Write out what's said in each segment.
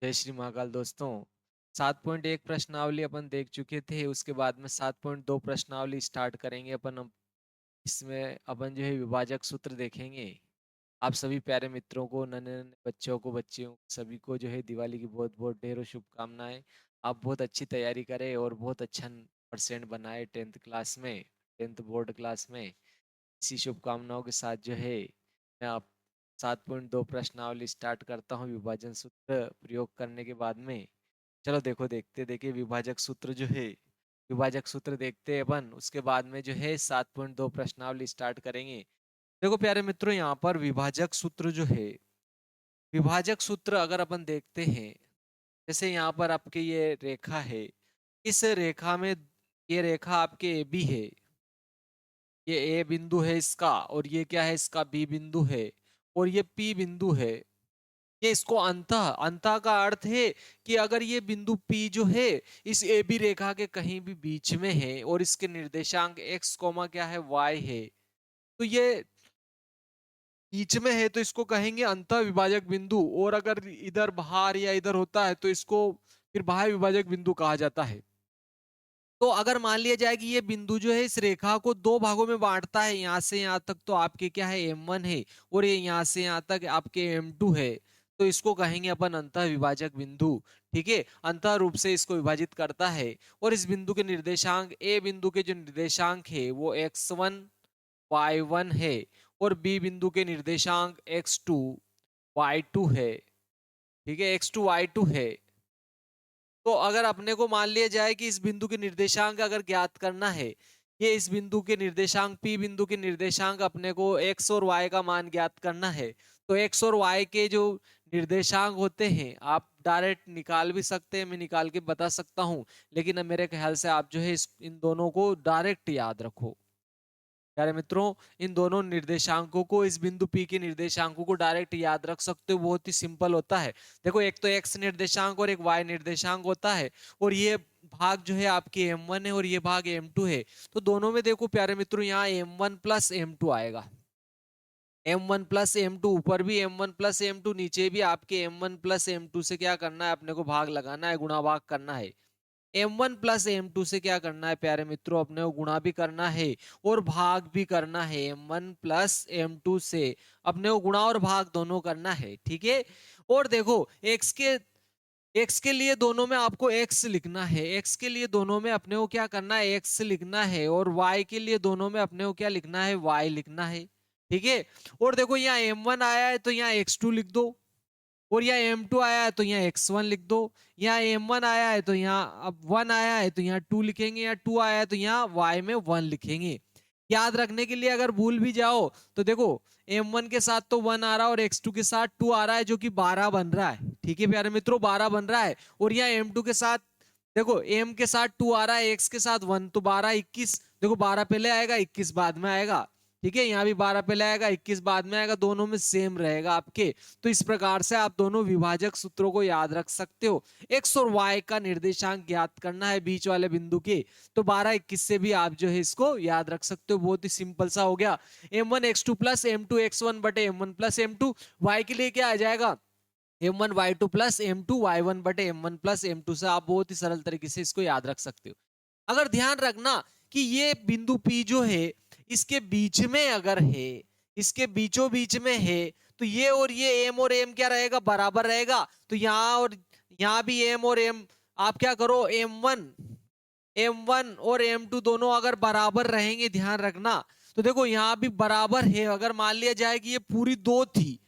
जय श्री महाकाल दोस्तों। 7.1 प्रश्नावली अपन देख चुके थे। उसके बाद में 7.2 प्रश्नावली स्टार्ट करेंगे अपन इसमें अपन जो है विभाजक सूत्र देखेंगे। आप सभी प्यारे मित्रों को, नन्हे नन्हे बच्चों को, बच्चियों को, सभी को जो है दिवाली की बहुत बहुत ढेरों शुभकामनाएं। आप बहुत अच्छी तैयारी करें और बहुत अच्छा परसेंट बनाए 10th क्लास में, 10th बोर्ड क्लास में। इसी शुभकामनाओं के साथ जो है मैं आप 7.2 प्रश्नावली स्टार्ट करता हूँ विभाजन सूत्र प्रयोग करने के बाद में। चलो देखो, देखते देखिए विभाजक सूत्र जो है, विभाजक सूत्र देखते हैं अपन। उसके बाद में जो है 7.2 प्रश्नावली स्टार्ट करेंगे। देखो प्यारे मित्रों, यहाँ पर विभाजक सूत्र जो है, विभाजक सूत्र अगर अपन देखते हैं, जैसे यहाँ पर आपके ये रेखा है, इस रेखा में ये रेखा आपके ए बी है, ये ए बिंदु है इसका, और ये क्या है इसका बी बिंदु है, और ये पी बिंदु है। ये इसको अंतः, अंतः का अर्थ है कि अगर ये बिंदु पी जो है इस ए बी रेखा के कहीं भी बीच में है और इसके निर्देशांक एक्स कोमा क्या है वाई है, तो ये बीच में है तो इसको कहेंगे अंतः विभाजक बिंदु। और अगर इधर बाहर या इधर होता है तो इसको फिर बाह्य विभाजक बिंदु कहा जाता है। तो अगर मान लिया जाए कि ये बिंदु जो है इस रेखा को दो भागों में बांटता है, यहाँ से यहाँ तक तो आपके क्या है M1 है, और ये यहाँ से यहाँ तक आपके M2 है, तो इसको कहेंगे अपन अंतः विभाजक बिंदु। ठीक है, अंतः रूप से इसको विभाजित करता है। और इस बिंदु के निर्देशांक, ए बिंदु के जो निर्देशांक है वो x1 y1 है, और बी बिंदु के निर्देशांक x2 y2 है। ठीक है, x2 y2 है। तो अगर अपने को मान लिया जाए कि इस बिंदु के निर्देशांक अगर ज्ञात करना है, ये इस बिंदु के निर्देशांक, पी बिंदु के निर्देशांक अपने को एक्स और वाई का मान ज्ञात करना है, तो एक्स और वाई के जो निर्देशांक होते हैं आप डायरेक्ट निकाल भी सकते हैं, मैं निकाल के बता सकता हूं, लेकिन अब मेरे ख्याल से आप जो है इन दोनों को डायरेक्ट याद रखो। प्यारे मित्रों, इन दोनों निर्देशांकों को, इस बिंदु P के निर्देशांकों को डायरेक्ट याद रख सकते हो, बहुत ही सिंपल होता है। देखो, एक तो x निर्देशांक और एक y निर्देशांक होता है, और ये भाग जो है आपकी M1 है और ये भाग M2 है। तो दोनों में देखो प्यारे मित्रों, यहाँ M1 प्लस M2 आएगा। M1 प्लस M2, ऊपर भी M1 प्लस M2, नीचे भी आपके M1 प्लस M2 से क्या करना है, अपने को भाग लगाना है, गुणा भाग करना है। M1 प्लस M2 से क्या करना है प्यारे मित्रों, अपने को गुणा भी करना है और भाग भी करना है। M1 प्लस M2 से अपने को गुणा और भाग दोनों करना है। ठीक है, और देखो x के लिए दोनों में आपको x लिखना है, x के लिए दोनों में अपने को क्या करना है, x लिखना है, और y के लिए दोनों में अपने को क्या लिखना है, y लिखना है। ठीक है, और देखो यहाँ M1 आया है तो यहाँ x2 लिख दो, और यहाँ M2 आया है तो यहाँ x1 लिख दो। यहाँ M1 आया है तो यहाँ अब 1 आया है तो यहाँ 2 लिखेंगे, यहाँ 2 आया है तो यहाँ y में 1 लिखेंगे। याद रखने के लिए अगर भूल भी जाओ तो देखो, M1 के साथ तो 1 आ रहा है और x2 के साथ 2 आ रहा है, जो कि 12 बन रहा है। ठीक है प्यारे मित्रों, 12 बन रहा है। और यहाँ M2 के साथ देखो, M के साथ 2 आ रहा है, x के साथ 1, तो 12 21, देखो 12 पहले आएगा 21 बाद में आएगा। ठीक है, यहाँ भी 12 पहले आएगा 21 बाद में आएगा, दोनों में सेम रहेगा आपके। तो इस प्रकार से आप दोनों विभाजक सूत्रों को याद रख सकते हो। एक्स और वाई का निर्देशांक ज्ञात करना है बीच वाले बिंदु के, तो 12 21 से भी आप जो है इसको याद रख सकते हो। बहुत ही सिंपल सा हो गया। M1 x2 plus M2 x1 बटे M1 प्लस M2, वाई के लिए क्या आ जाएगा, M1 y2 plus M2 y1 बटे M1 प्लस M2 से आप बहुत ही सरल तरीके से इसको याद रख सकते हो। अगर ध्यान रखना कि ये बिंदु P जो है इसके बीच में अगर है, इसके बीचों बीच में है, तो ये और ये M और M क्या रहेगा, बराबर रहेगा। तो यहाँ और यहाँ भी M और M, आप क्या करो, M1 और M2 दोनों अगर बराबर रहेंगे, ध्यान रखना, तो देखो यहाँ भी बराबर है। अगर मान लिया जाए कि ये पूरी दो थी,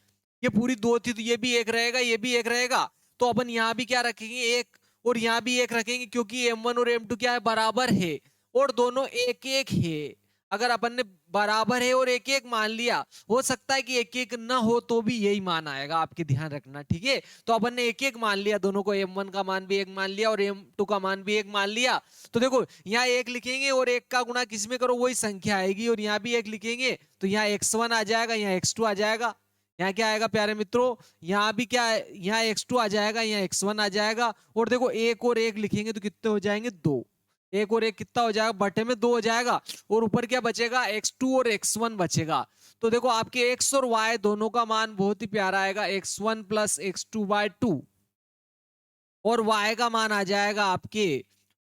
ये पूरी दो थी, तो ये भी एक रहेगा, ये भी एक रहेगा, तो अपन यहाँ भी क्या रखेंगे, एक, और यहाँ भी एक रखेंगे, क्योंकि M1 और M2 क्या है, बराबर है, और दोनों एक एक है। अगर अपन ने बराबर है और एक एक मान लिया, हो सकता है कि एक एक ना हो तो भी यही मान आएगा, आपके ध्यान रखना। ठीक है, तो अपन ने एक एक मान लिया, दोनों को M1 का मान भी एक मान लिया और M2 का मान भी एक मान लिया। तो देखो, यहाँ एक लिखेंगे और एक का गुणा किस में करो, वही संख्या आएगी, और यहाँ भी एक लिखेंगे तो यहाँ x1 आ जाएगा, यहाँ x2 आ जाएगा। यहाँ क्या आएगा प्यारे मित्रों, यहाँ भी क्या है, यहाँ x2 आ जाएगा, यहाँ x1 आ जाएगा। और देखो, एक और एक लिखेंगे तो कितने हो जाएंगे, दो। एक और एक कितना हो जाएगा, बटे में दो हो जाएगा, और ऊपर क्या बचेगा, x2 और x1 बचेगा। तो देखो, आपके x और y दोनों का मान बहुत ही प्यारा आएगा, x1 प्लस x2 बाय 2। और y का मान आ जाएगा आपके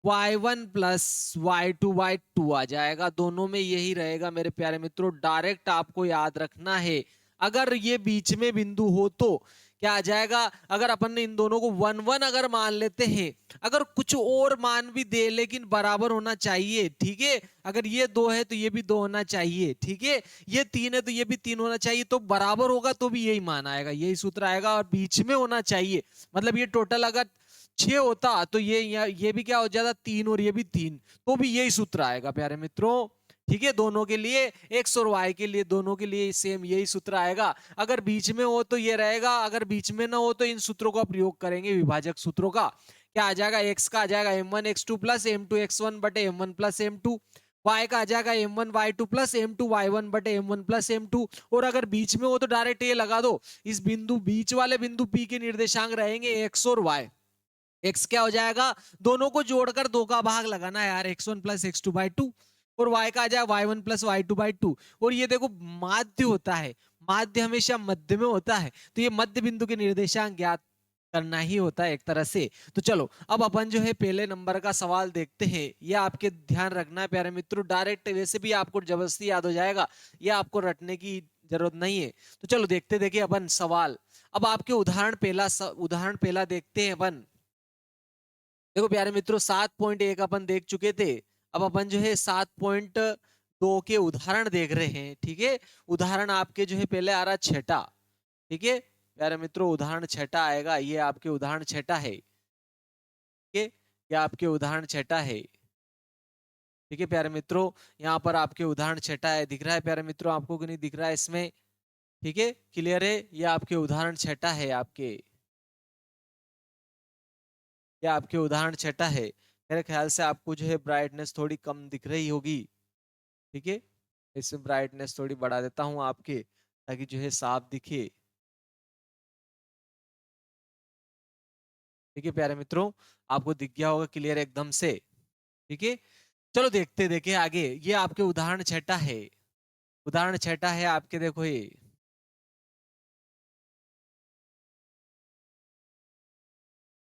y1 प्लस y2 आ जाएगा। दोनों में यही रहेगा मेरे प्यारे मित्रों। डायरेक्ट आपको याद रखना है, अगर ये बीच में बिंदु हो तो क्या आ जाएगा, अगर अपन ने इन दोनों को 1 1 अगर मान लेते हैं, अगर कुछ और मान भी दे लेकिन बराबर होना चाहिए, ठीक है। अगर ये 2 है तो ये भी 2 होना चाहिए, ठीक है। ये 3 है तो ये भी 3 होना चाहिए, तो बराबर होगा तो भी यही मान आएगा, यही सूत्र आएगा। और बीच में होना चाहिए, मतलब ये टोटल अगर 6 होता तो ये भी क्या हो जाता 3 और ये भी 3, तो भी यही सूत्र आएगा प्यारे मित्रों, ठीक है। दोनों के लिए एक्स और वाई के लिए दोनों के लिए सेम यही सूत्र आएगा। अगर बीच में हो तो ये रहेगा, अगर बीच में ना हो तो इन सूत्रों का प्रयोग करेंगे, विभाजक सूत्रों का। क्या आ जाएगा, एक्स का आ जाएगा m1 x2 plus m2 x1 बटे m1 प्लस m2, y का आ जाएगा m1 y2 plus m2 y1 बटे m1 प्लस m2। और अगर बीच में हो तो डायरेक्ट ये लगा दो, इस बिंदु बीच वाले बिंदु P के निर्देशांक रहेंगे x और y। x क्या हो जाएगा, दोनों को जोड़कर 2 का भाग लगाना है यार, x1 प्लस x2/2, और y का आ जाएगा y1 प्लस y2/2। और ये देखो माध्य होता है, माध्य हमेशा मध्य में होता है, तो ये मध्य बिंदु के निर्देशांक ज्ञात करना ही होता है एक तरह से। तो चलो अब अपन जो है पहले नंबर का सवाल देखते हैं। ये आपके ध्यान रखना है प्यारे मित्रों, डायरेक्ट वैसे भी आपको जबरदस्ती याद हो जाएगा, ये आपको रटने की जरूरत नहीं है। तो चलो देखते देखिए अपन सवाल। अब आपके उदाहरण पहला देखते हैं अपन। देखो प्यारे मित्रों 7.1 अपन देख चुके थे, अब अपन जो है 7.2 के उदाहरण देख रहे हैं, ठीक है। उदाहरण आपके जो है पहले आ रहा छठा, ठीक है प्यारे मित्रों, उदाहरण छठा आएगा, ये आपके उदाहरण छठा है, ठीक है। ये आपके उदाहरण छठा है, ठीक है प्यारे मित्रों। यहाँ पर आपके उदाहरण छठा है, दिख रहा है प्यारे मित्रों आपको कि नहीं दिख रहा है इसमें, ठीक है क्लियर है। ये आपके उदाहरण छठा है, आपके ये आपके उदाहरण छठा है। मेरे ख्याल से आपको जो है ब्राइटनेस थोड़ी कम दिख रही होगी, ठीक है। इसमें ब्राइटनेस थोड़ी बढ़ा देता हूं आपके, ताकि जो है साफ दिखे, ठीक है प्यारे मित्रों। आपको दिख गया होगा क्लियर एकदम से, ठीक है। चलो देखते देखे आगे। ये आपके उदाहरण छठा है, उदाहरण छठा है आपके, देखो ये,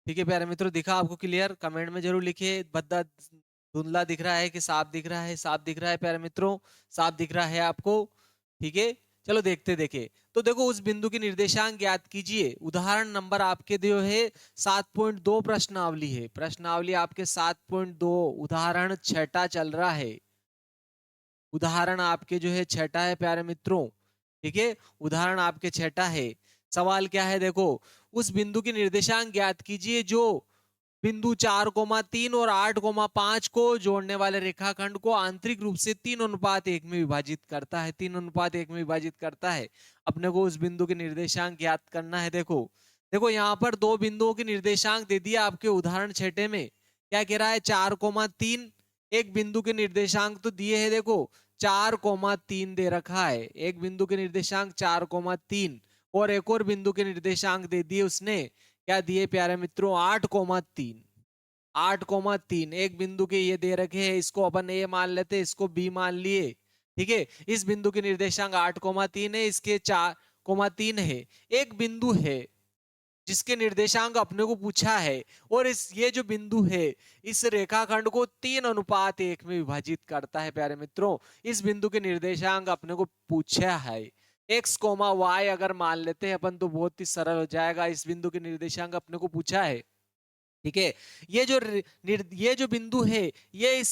ठीक है प्यारे मित्रों। दिखा आपको क्लियर, कमेंट में जरूर लिखिए, बद्दा धुंधला दिख रहा है कि साफ दिख रहा है, साफ दिख रहा है प्यारे मित्रों, साफ दिख रहा है आपको, ठीक है। चलो देखते देखे। तो देखो उस बिंदु के निर्देशांक ज्ञात कीजिए। उदाहरण नंबर आपके जो है 7.2 प्रश्नावली है, प्रश्नावली आपके 7.2, उदाहरण छठा चल रहा है, उदाहरण आपके जो है छठा है प्यारे मित्रों, ठीक है। उदाहरण आपके छठा है। सवाल क्या है देखो, उस बिंदु के निर्देशांक ज्ञात कीजिए जो बिंदु 4,3 और 8,5 को जोड़ने वाले रेखाखंड को आंतरिक रूप से 3:1 में विभाजित करता है, 3:1 में विभाजित करता है। अपने को उस बिंदु के निर्देशांक ज्ञात करना है। देखो देखो यहाँ पर दो बिंदुओं के निर्देशांक दे दिया आपके उदाहरण छठे में। क्या कह रहा है, 4,3, एक बिंदु के निर्देशांक तो दिए है, देखो 4,3 दे रखा है, एक बिंदु के निर्देशांक 4,3, और एक और बिंदु के निर्देशांक दे दिए उसने, क्या दिए प्यारे मित्रों, 8,3, 8,3। एक बिंदु के ये दे रखे हैं, इसको अपन ए मान लेते, इसको बी मान लिए, ठीक है। इस बिंदु के निर्देशांक 8,3 है, इसके 4,3 है। एक बिंदु है जिसके निर्देशांक अपने को पूछा है, और ये जो बिंदु है इस रेखाखंड को 3:1 में विभाजित करता है प्यारे मित्रों। इस बिंदु के निर्देशांक अपने को पूछा है, x, y अगर मान लेते हैं अपन तो बहुत ही सरल हो जाएगा। इस बिंदु के निर्देशांक अपने को पूछा है, ठीक है। ये जो बिंदु है ये इस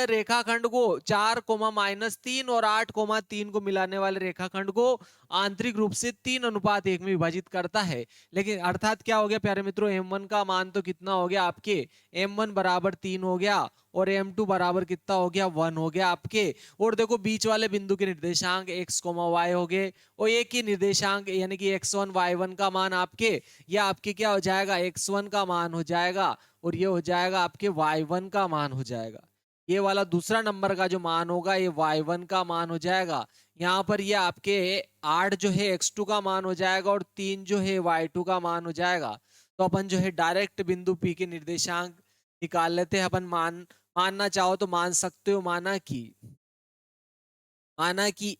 रेखाखंड को 4,-3 और 8,3 को मिलाने वाले रेखाखंड को आंतरिक रूप से 3:1 में विभाजित करता है। लेकिन अर्थात क्या हो गया प्यारे मित्रों, m1 का मान तो कितना हो गया आपके, m1 बराबर 3 हो गया, और m2 बराबर कितना हो गया, 1 हो गया आपके। और देखो बीच वाले बिंदु के निर्देशांक x, y हो गए, और एक ही निर्देशांक यानी कि x1 y1 का मान आपके, ये आपके क्या हो जाएगा, x1 का मान हो जाएगा, और ये हो जाएगा आपके y1 का मान हो जाएगा। ये वाला दूसरा नंबर का जो मान होगा ये y1 का मान हो जाएगा। यहाँ पर ये आपके 8 जो है x2 का मान हो जाएगा, और 3 जो है y2 का मान हो जाएगा। तो अपन जो है डायरेक्ट बिंदु P के निर्देशांक निकाल लेते हैं अपन। मानना चाहो तो मान सकते हो, माना कि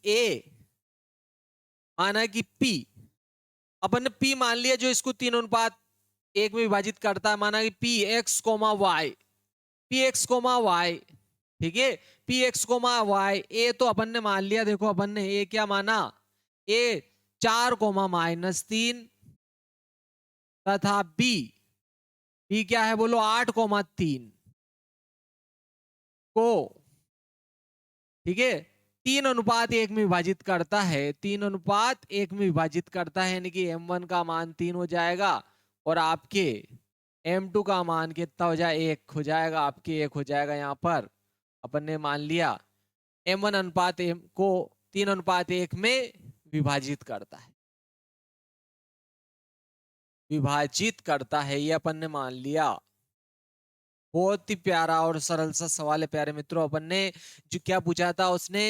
A, माना कि P, अपन ने P मान लिया जो इसको 3:1 एक में विभाजित करता है, माना कि P x comma y, P x comma y, ठीक है, पी एक्स कोमा वाई। ए तो अपन ने मान लिया, देखो अपन ने ए क्या माना, ए 4, तथा बी, बी क्या है बोलो 8, 3 को, ठीक है, 3:1 में विभाजित करता है, 3:1 में विभाजित करता है, यानी कि M1 का मान 3 हो जाएगा और आपके M2 का मान कितना हो जाए, 1 हो जाएगा, आपके 1 हो जाएगा। यहाँ पर अपन ने मान लिया M1 अनुपात M को 3:1 में विभाजित करता है, विभाजित करता है, ये अपन ने मान लिया। बहुत ही प्यारा और सरल सा सवाल है प्यारे मित्रों। अपन ने जो क्या पूछा था, उसने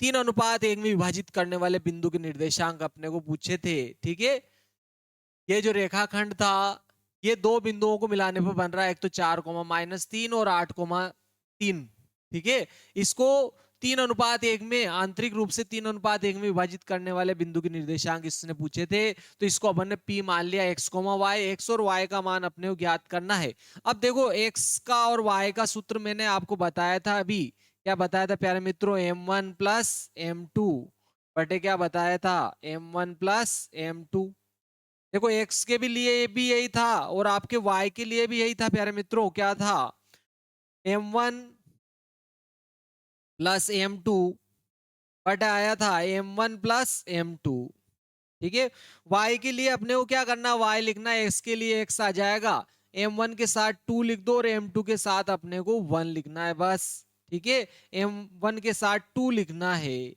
3:1 में विभाजित करने वाले बिंदु के निर्देशांक अपने को पूछे थे, ठीक है। ये जो रेखाखंड था, ये दो बिंदुओं को मिलाने पर बन रहा है, एक तो 4, -3 और 8, 3, ठीक है। इसको 3:1 में, आंतरिक रूप से 3:1 में विभाजित करने वाले बिंदु के निर्देशांक इसने पूछे थे, तो इसको अपन ने P मान लिया, x, y, x और y का मान अपने को ज्ञात करना है। अब देखो x का और y का सूत्र मैंने आपको बताया था अभी, क्या बताया था प्यारे मित्रों, M1 प्लस M2 बटे क्या बताया था, M1 प्लस M2। देखो x के भी लिए भी यही था और आपके y के लिए भी यही था प्यारे मित्रों, क्या था, M1 प्लस M2 बट आया था M1 प्लस M2, ठीक है। y के लिए अपने को क्या करना, y लिखना है, x के लिए x आ जाएगा, M1 के साथ 2 लिख दो और M2 के साथ अपने को 1 लिखना है बस, ठीक है। M1 के साथ 2 लिखना है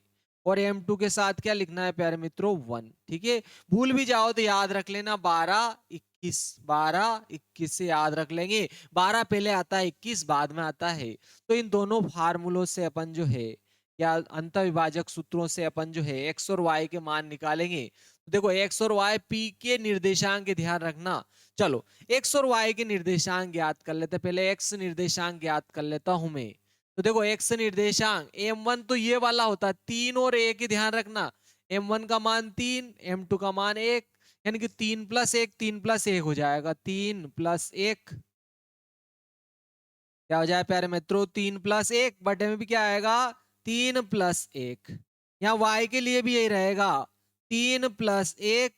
और M2 के साथ क्या लिखना है प्यारे मित्रों, 1, ठीक है। भूल भी जाओ तो याद रख लेना 12, 21, 12, 21 से याद रख लेंगे, 12 पहले आता है, 21 बाद में आता है। तो इन दोनों फार्मूलों से अपन जो है, या अंतःविभाजक सूत्रों से अपन जो है x और y के मान निकालेंगे। देखो x और y p के निर्देशांक के ध्यान रखना। चलो x और y के निर्देशांक ज्ञात कर लेते, पहले x निर्देशांक ज्ञात कर लेता हूं मैं। तो देखो x निर्देशांक M1 तो ये वाला होता है 3 और 1 की ध्यान रखना, M1 का मान 3, M2 का मान 1, यानी कि 3+1, 3+1 हो जाएगा, 3+1 क्या हो जाए प्यारे मित्रों, 3+1 बटे में भी क्या आएगा, 3+1। यहाँ y के लिए भी यही रहेगा, 3+1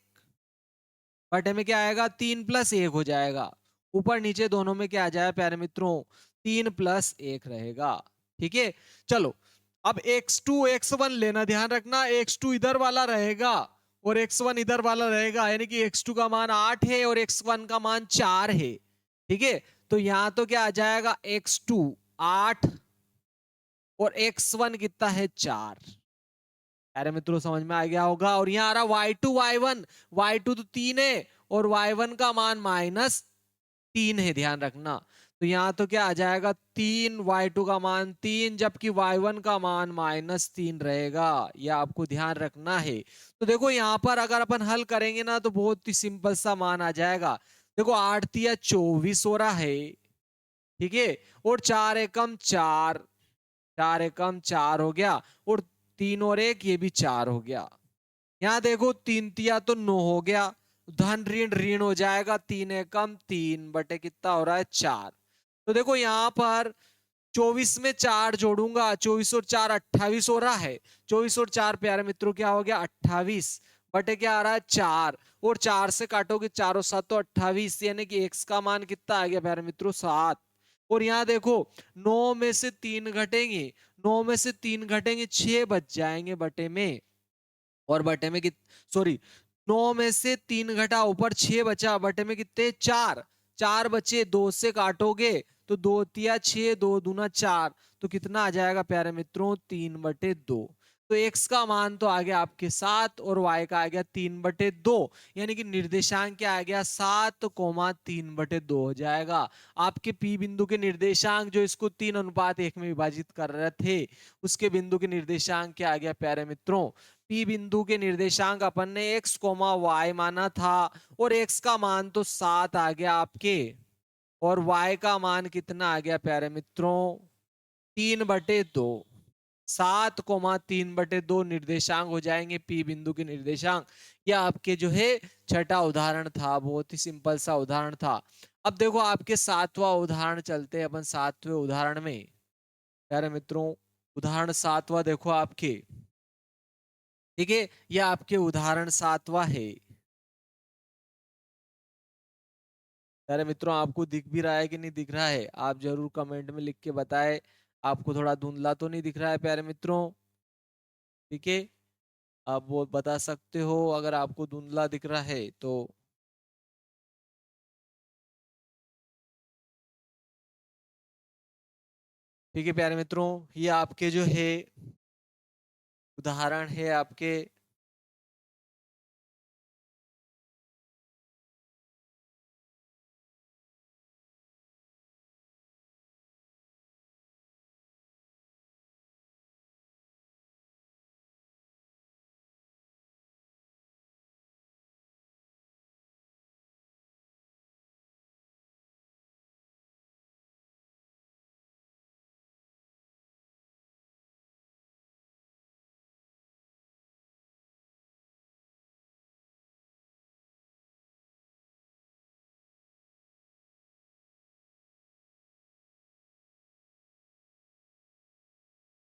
बटे में क्या आएगा, 3+1 हो जाएगा। ऊपर नीचे दोनों में क्या आ जाए प्यारे मित्रों, 3+1 रहेगा, ठीक है। चलो अब x2 x1 लेना, ध्यान रखना x2 इधर वाला रहेगा और x1 इधर वाला रहेगा, यानी कि x2 का मान 8 है और x1 का मान 4 है, ठीक है। तो यहां तो क्या आ जाएगा, x2 8 और x1 कितना है, 4। अरे मित्रों समझ में आ गया होगा। और यहाँ आ रहा y2 y1, y2 तो 3 है और y1 का मान -3 है, ध्यान रखना। तो यहाँ तो क्या आ जाएगा, 3, y2 का मान 3, जबकि y1 का मान -3 रहेगा, ये आपको ध्यान रखना है। तो देखो यहाँ पर अगर अपन हल करेंगे ना तो बहुत ही सिंपल सा मान आ जाएगा। देखो 8 × 24 हो रहा है, ठीक है, और 4 एकम 4, 4 एकम 4 हो गया, और 3 और 1 ये भी 4 हो गया। यहाँ देखो 3 तिया तो 9 हो गया, धन ऋण ऋण हो जाएगा, 3 एकम 3 बटे कितना हो रहा है, 4। तो देखो यहाँ पर 24 में 4 जोड़ूंगा, 24 और 4 28 हो रहा है, 24 और 4 प्यारे मित्रों क्या हो गया, 28 बटे क्या आ रहा है, 4, और 4 से काटोगे 4 और 7 तो 28, यानी कि x का मान कितना आ गया प्यारे मित्रों, 7। और यहाँ देखो 9 में से 3 घटेंगे, 9 में से 3 घटेंगे, 6 बच जाएंगे बटे में, और बटे में सॉरी 9 में से 3 घटा, ऊपर 6 बचा, बटे में कितने, 4, 4 बचे, 2 से काटोगे तो 2 तिया 6, 2 दूना 4, तो कितना आ जाएगा प्यारे मित्रों, 3/2। तो x का मान तो आ गया आपके 7 और y का आ गया 3/2, यानी कि निर्देशांक क्या आ गया, 7,3/2 हो जाएगा। आपके P बिंदु के निर्देशांक जो इसको 3:1 में विभाजित कर रहे थे, उसके बिंदु के निर्देशांक क्या आ गया प्यारे मित्रों, P बिंदु के निर्देशांक अपन ने x, y माना था, और x का मान तो 7 आ गया आपके, और y का मान कितना आ गया प्यारे मित्रों, 3/2। 7,3/2 निर्देशांक हो जाएंगे पी बिंदु के निर्देशांक। यह आपके जो है छठा उदाहरण था, बहुत ही सिंपल सा उदाहरण था। अब देखो आपके सातवां उदाहरण चलते हैं अपन सातवें उदाहरण में। प्यारे मित्रों, उदाहरण सातवां देखो आपके, ठीक है, यह आपके उदाहरण सातवां है। प्यारे मित्रों, आपको दिख भी रहा है कि नहीं दिख रहा है, आप जरूर कमेंट में लिख के बताएं। आपको थोड़ा धुंधला तो नहीं दिख रहा है प्यारे मित्रों? ठीक है, आप वो बता सकते हो अगर आपको धुंधला दिख रहा है तो। ठीक है प्यारे मित्रों, ये आपके जो है उदाहरण है आपके।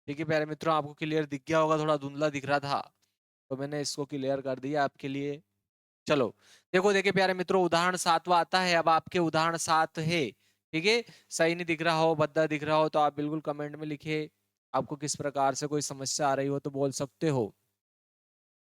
ठीक है प्यारे मित्रों, आपको क्लियर दिख गया होगा, थोड़ा धुंधला दिख रहा था तो मैंने इसको क्लियर कर दिया आपके लिए। चलो देखो, देखिए प्यारे मित्रों, उदाहरण सातवां आता है। अब आपके उदाहरण सात है, ठीक है। सही नहीं दिख रहा हो, बद्दा दिख रहा हो तो आप बिल्कुल कमेंट में लिखिए। आपको किस प्रकार से कोई समस्या आ रही हो तो बोल सकते हो।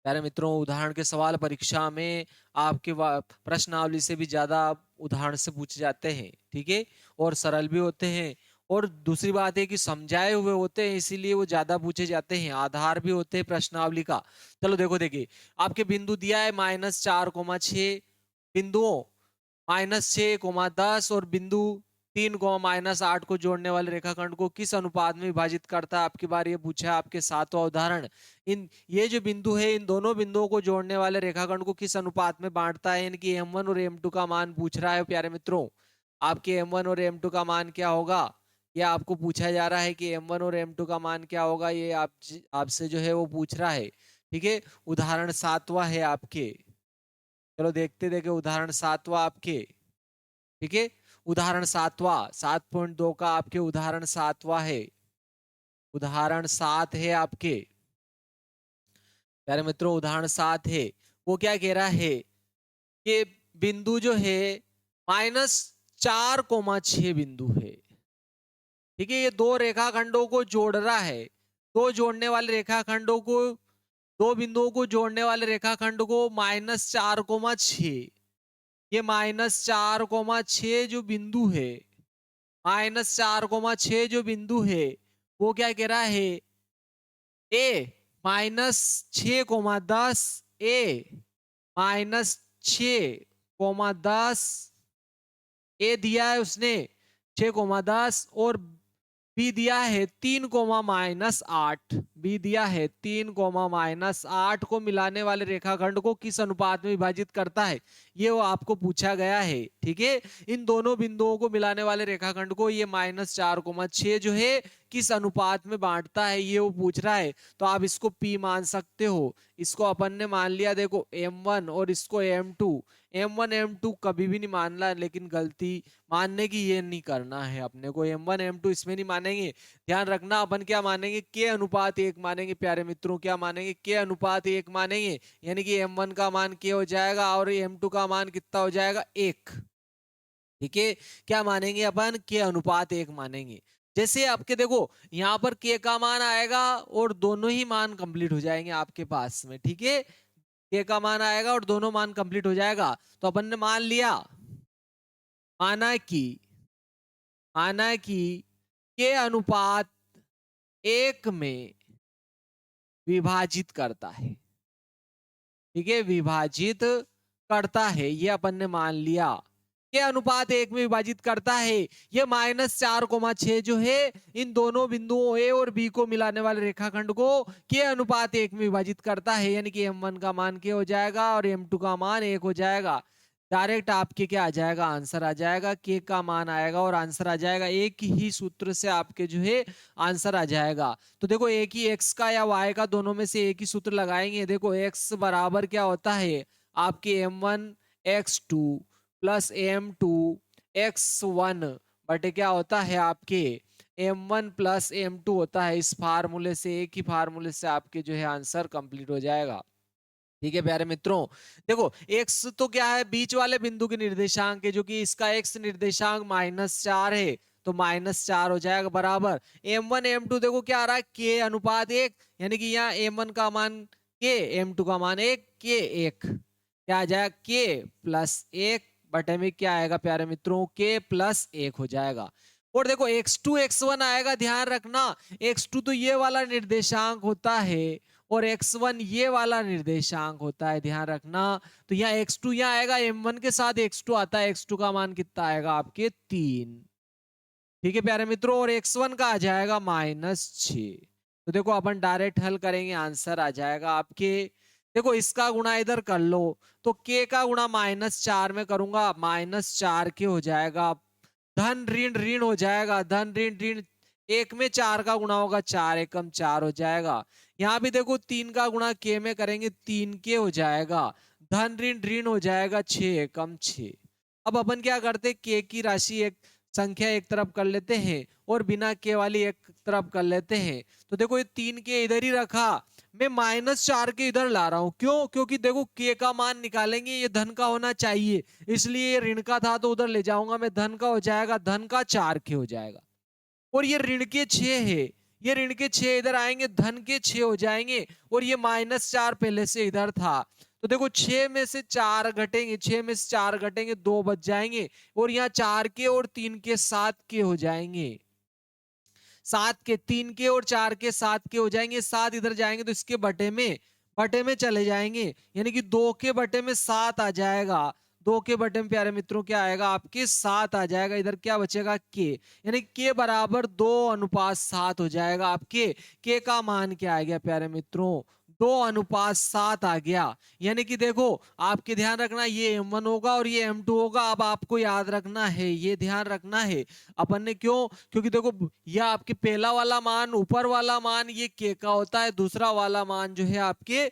प्यारे मित्रों, उदाहरण के सवाल परीक्षा में आपके प्रश्नावली से भी ज्यादा उदाहरण से पूछे जाते हैं, ठीक है, और सरल भी होते हैं। और दूसरी बात है कि समझाए हुए होते हैं, इसीलिए वो ज्यादा पूछे जाते हैं। आधार भी होते हैं प्रश्नावली का। चलो देखो, देखिए आपके बिंदु दिया है -4,6 बिंदुओं, -6,10 और बिंदु 3,-8 को जोड़ने वाले रेखाखंड को किस अनुपात में विभाजित करता है। आपकी बार ये पूछा है आपके सातवां उदाहरण। इन ये जो बिंदु है, इन दोनों बिंदुओं को जोड़ने वाले रेखाखंड को किस अनुपात में बांटता है। इनकी M1 और M2 का मान पूछ रहा है प्यारे मित्रों। आपके M1 और M2 का मान क्या होगा, ये आपको पूछा जा रहा है कि M1 और M2 का मान क्या होगा, ये आपसे जो है वो पूछ रहा है। ठीक है, उदाहरण सातवां है आपके। चलो देखते देखे उदाहरण सातवां आपके, ठीक है। उदाहरण सातवां 7.2 का आपके उदाहरण सातवां है। उदाहरण सात है आपके प्यारे मित्रों, उदाहरण सात है। वो क्या कह रहा है कि बिंदु जो है -4,6 बिंदु है, ठीक है। ये दो रेखाखंडों को जोड़ रहा है। दो जोड़ने वाले रेखाखंडों को, दो बिंदुओं को जोड़ने वाले रेखाखंड को -4,6, ये -4,6 जो बिंदु है, -4,6 जो बिंदु है, वो क्या कह रहा है, ए -6,10, ए -6,10, ए दिया है उसने 6,10, और बी दिया है 3,-8, बी दिया है 3,-8 को मिलाने वाले रेखाखंड को किस अनुपात में विभाजित करता है, ये वो आपको पूछा गया है। ठीक है, इन दोनों बिंदुओं को मिलाने वाले रेखाखंड को ये -4,6 जो है किस अनुपात में बांटता है, ये वो पूछ रहा है। तो आप इसको P मान सकते हो। इसको अपन ने मान लिया, देखो M1 और इसको M2। M1 M2 कभी भी नहीं मानना, लेकिन गलती मानने की ये नहीं करना है अपने को। M1 M2 इसमें नहीं मानेंगे। ध्यान रखना, अपन क्या मानेंगे, K अनुपात 1 मानेंगे प्यारे मित्रों। क्या मानेंगे, K अनुपात 1 मानेंगे। यानी कि M1 का मान K हो जाएगा और M2 का मान कितना हो जाएगा, 1। ठीक है, क्या मानेंगे अपन, K अनुपात 1 मानेंगे। जैसे आपके देखो यहाँ पर K का मान आएगा और दोनों ही मान कंप्लीट हो जाएंगे आपके पास में। ठीक है, K का मान आएगा और दोनों मान कंप्लीट हो जाएगा। तो अपन ने मान लिया, माना कि K अनुपात 1 में विभाजित करता है। ठीक है, विभाजित करता है, ये अपन ने मान लिया। के अनुपात 1 में विभाजित करता है। ये -4,6 जो है इन दोनों बिंदुओं ए और बी को मिलाने वाले रेखाखंड को के अनुपात 1 में विभाजित करता है। यानी कि M1 का मान के हो जाएगा और M2 का मान 1 हो जाएगा। डायरेक्ट आपके क्या आ जाएगा, आंसर आ जाएगा, के का मान आएगा और आंसर आ जाएगा। एक ही सूत्र से आपके जो है आंसर आ जाएगा। तो देखो एक ही एक्स का या वाई का दोनों में से एक ही सूत्र लगाएंगे। देखो एक्स बराबर क्या होता है आपके m1 x2 plus m2 x1 बटे क्या होता है आपके m1 प्लस m2 होता है। इस फार्मूले से, एक ही फार्मूले से आपके जो है आंसर कंप्लीट हो जाएगा। ठीक है प्यारे मित्रों, देखो एक्स तो क्या है, बीच वाले बिंदु के निर्देशांक है, जो कि इसका एक्स निर्देशांक -4 है, तो -4 हो जाएगा बराबर m1 m2। देखो क्या आ रहा है, के अनुपात 1, यानी कि यहाँ m1 का मान के, m2 का मान 1, के 1 क्या आ जाएगा, के प्लस 1 बटे में क्या आएगा प्यारे मित्रों, के प्लस 1 हो जाएगा। और देखो x2 x1 आएगा, ध्यान रखना x2 तो ये वाला निर्देशांक होता है और x1 ये वाला निर्देशांक होता है, ध्यान रखना। तो यहाँ x2 यहाँ आएगा, m1 के साथ x2 आता है, x2 का मान कितना आएगा आपके 3। ठीक है प्यारे मित्रों, और x1 का आ जाएगा -6। तो देखो अपन डायरेक्ट हल करेंगे, आंसर आ जाएगा आपके, देखो इसका गुणा इधर कर लो, तो k का गुणा -4 में करूंगा, -4 के हो जाएगा, धन ऋण ऋण हो जाएगा, धन ऋण ऋण, एक में 4 का गुणा होगा, 4 एकम 4 हो जाएगा। यहाँ भी देखो 3 का गुणा के में करेंगे, 3 के हो जाएगा, धन ऋण ऋण हो जाएगा, 6 एकम 6। अब अपन क्या करते, के की राशि एक संख्या एक तरफ कर लेते हैं और बिना के वाली एक तरफ कर लेते हैं। तो देखो ये 3 के इधर ही रखा, मैं -4 के इधर ला रहा हूं, क्यों, क्योंकि देखो के का मान निकालेंगे, ये धन का होना चाहिए, इसलिए ये ऋण का था तो उधर ले जाऊंगा मैं, धन का हो जाएगा, धन का 4 के हो जाएगा। और ये ऋण के 6 है, ये ऋण के 6 इधर आएंगे, धन के 6 हो जाएंगे, और ये -4 पहले से इधर था। तो देखो 6 में से 4 घटेंगे, 6 में से 4 घटेंगे, 2 बच जाएंगे, और यहाँ 4 के और 3 के 7 के हो जाएंगे, 7 के, 3 के और 4 के 7 के हो जाएंगे, 7 इधर जाएंगे तो इसके बटे में चले जाएंगे, यानी कि 2 के बटे में 7 आ जाएगा, 2 के बटे में प्यारे मित्रों क्या आएगा आपके 7 आ जाएगा, इधर क्या बचेगा के, यानी के बराबर 2:7 हो जाएगा आपके। के का मान क्या आ गया प्यारे मित्रों, 2:7 आ गया। यानी कि देखो आपके ध्यान रखना, ये m1 होगा और ये m2 होगा। अब आपको याद रखना है, ये ध्यान रखना है अपन ने, क्यों, क्योंकि देखो यह आपके पहला वाला मान, ऊपर वाला मान ये के का होता है, दूसरा वाला मान जो है आपके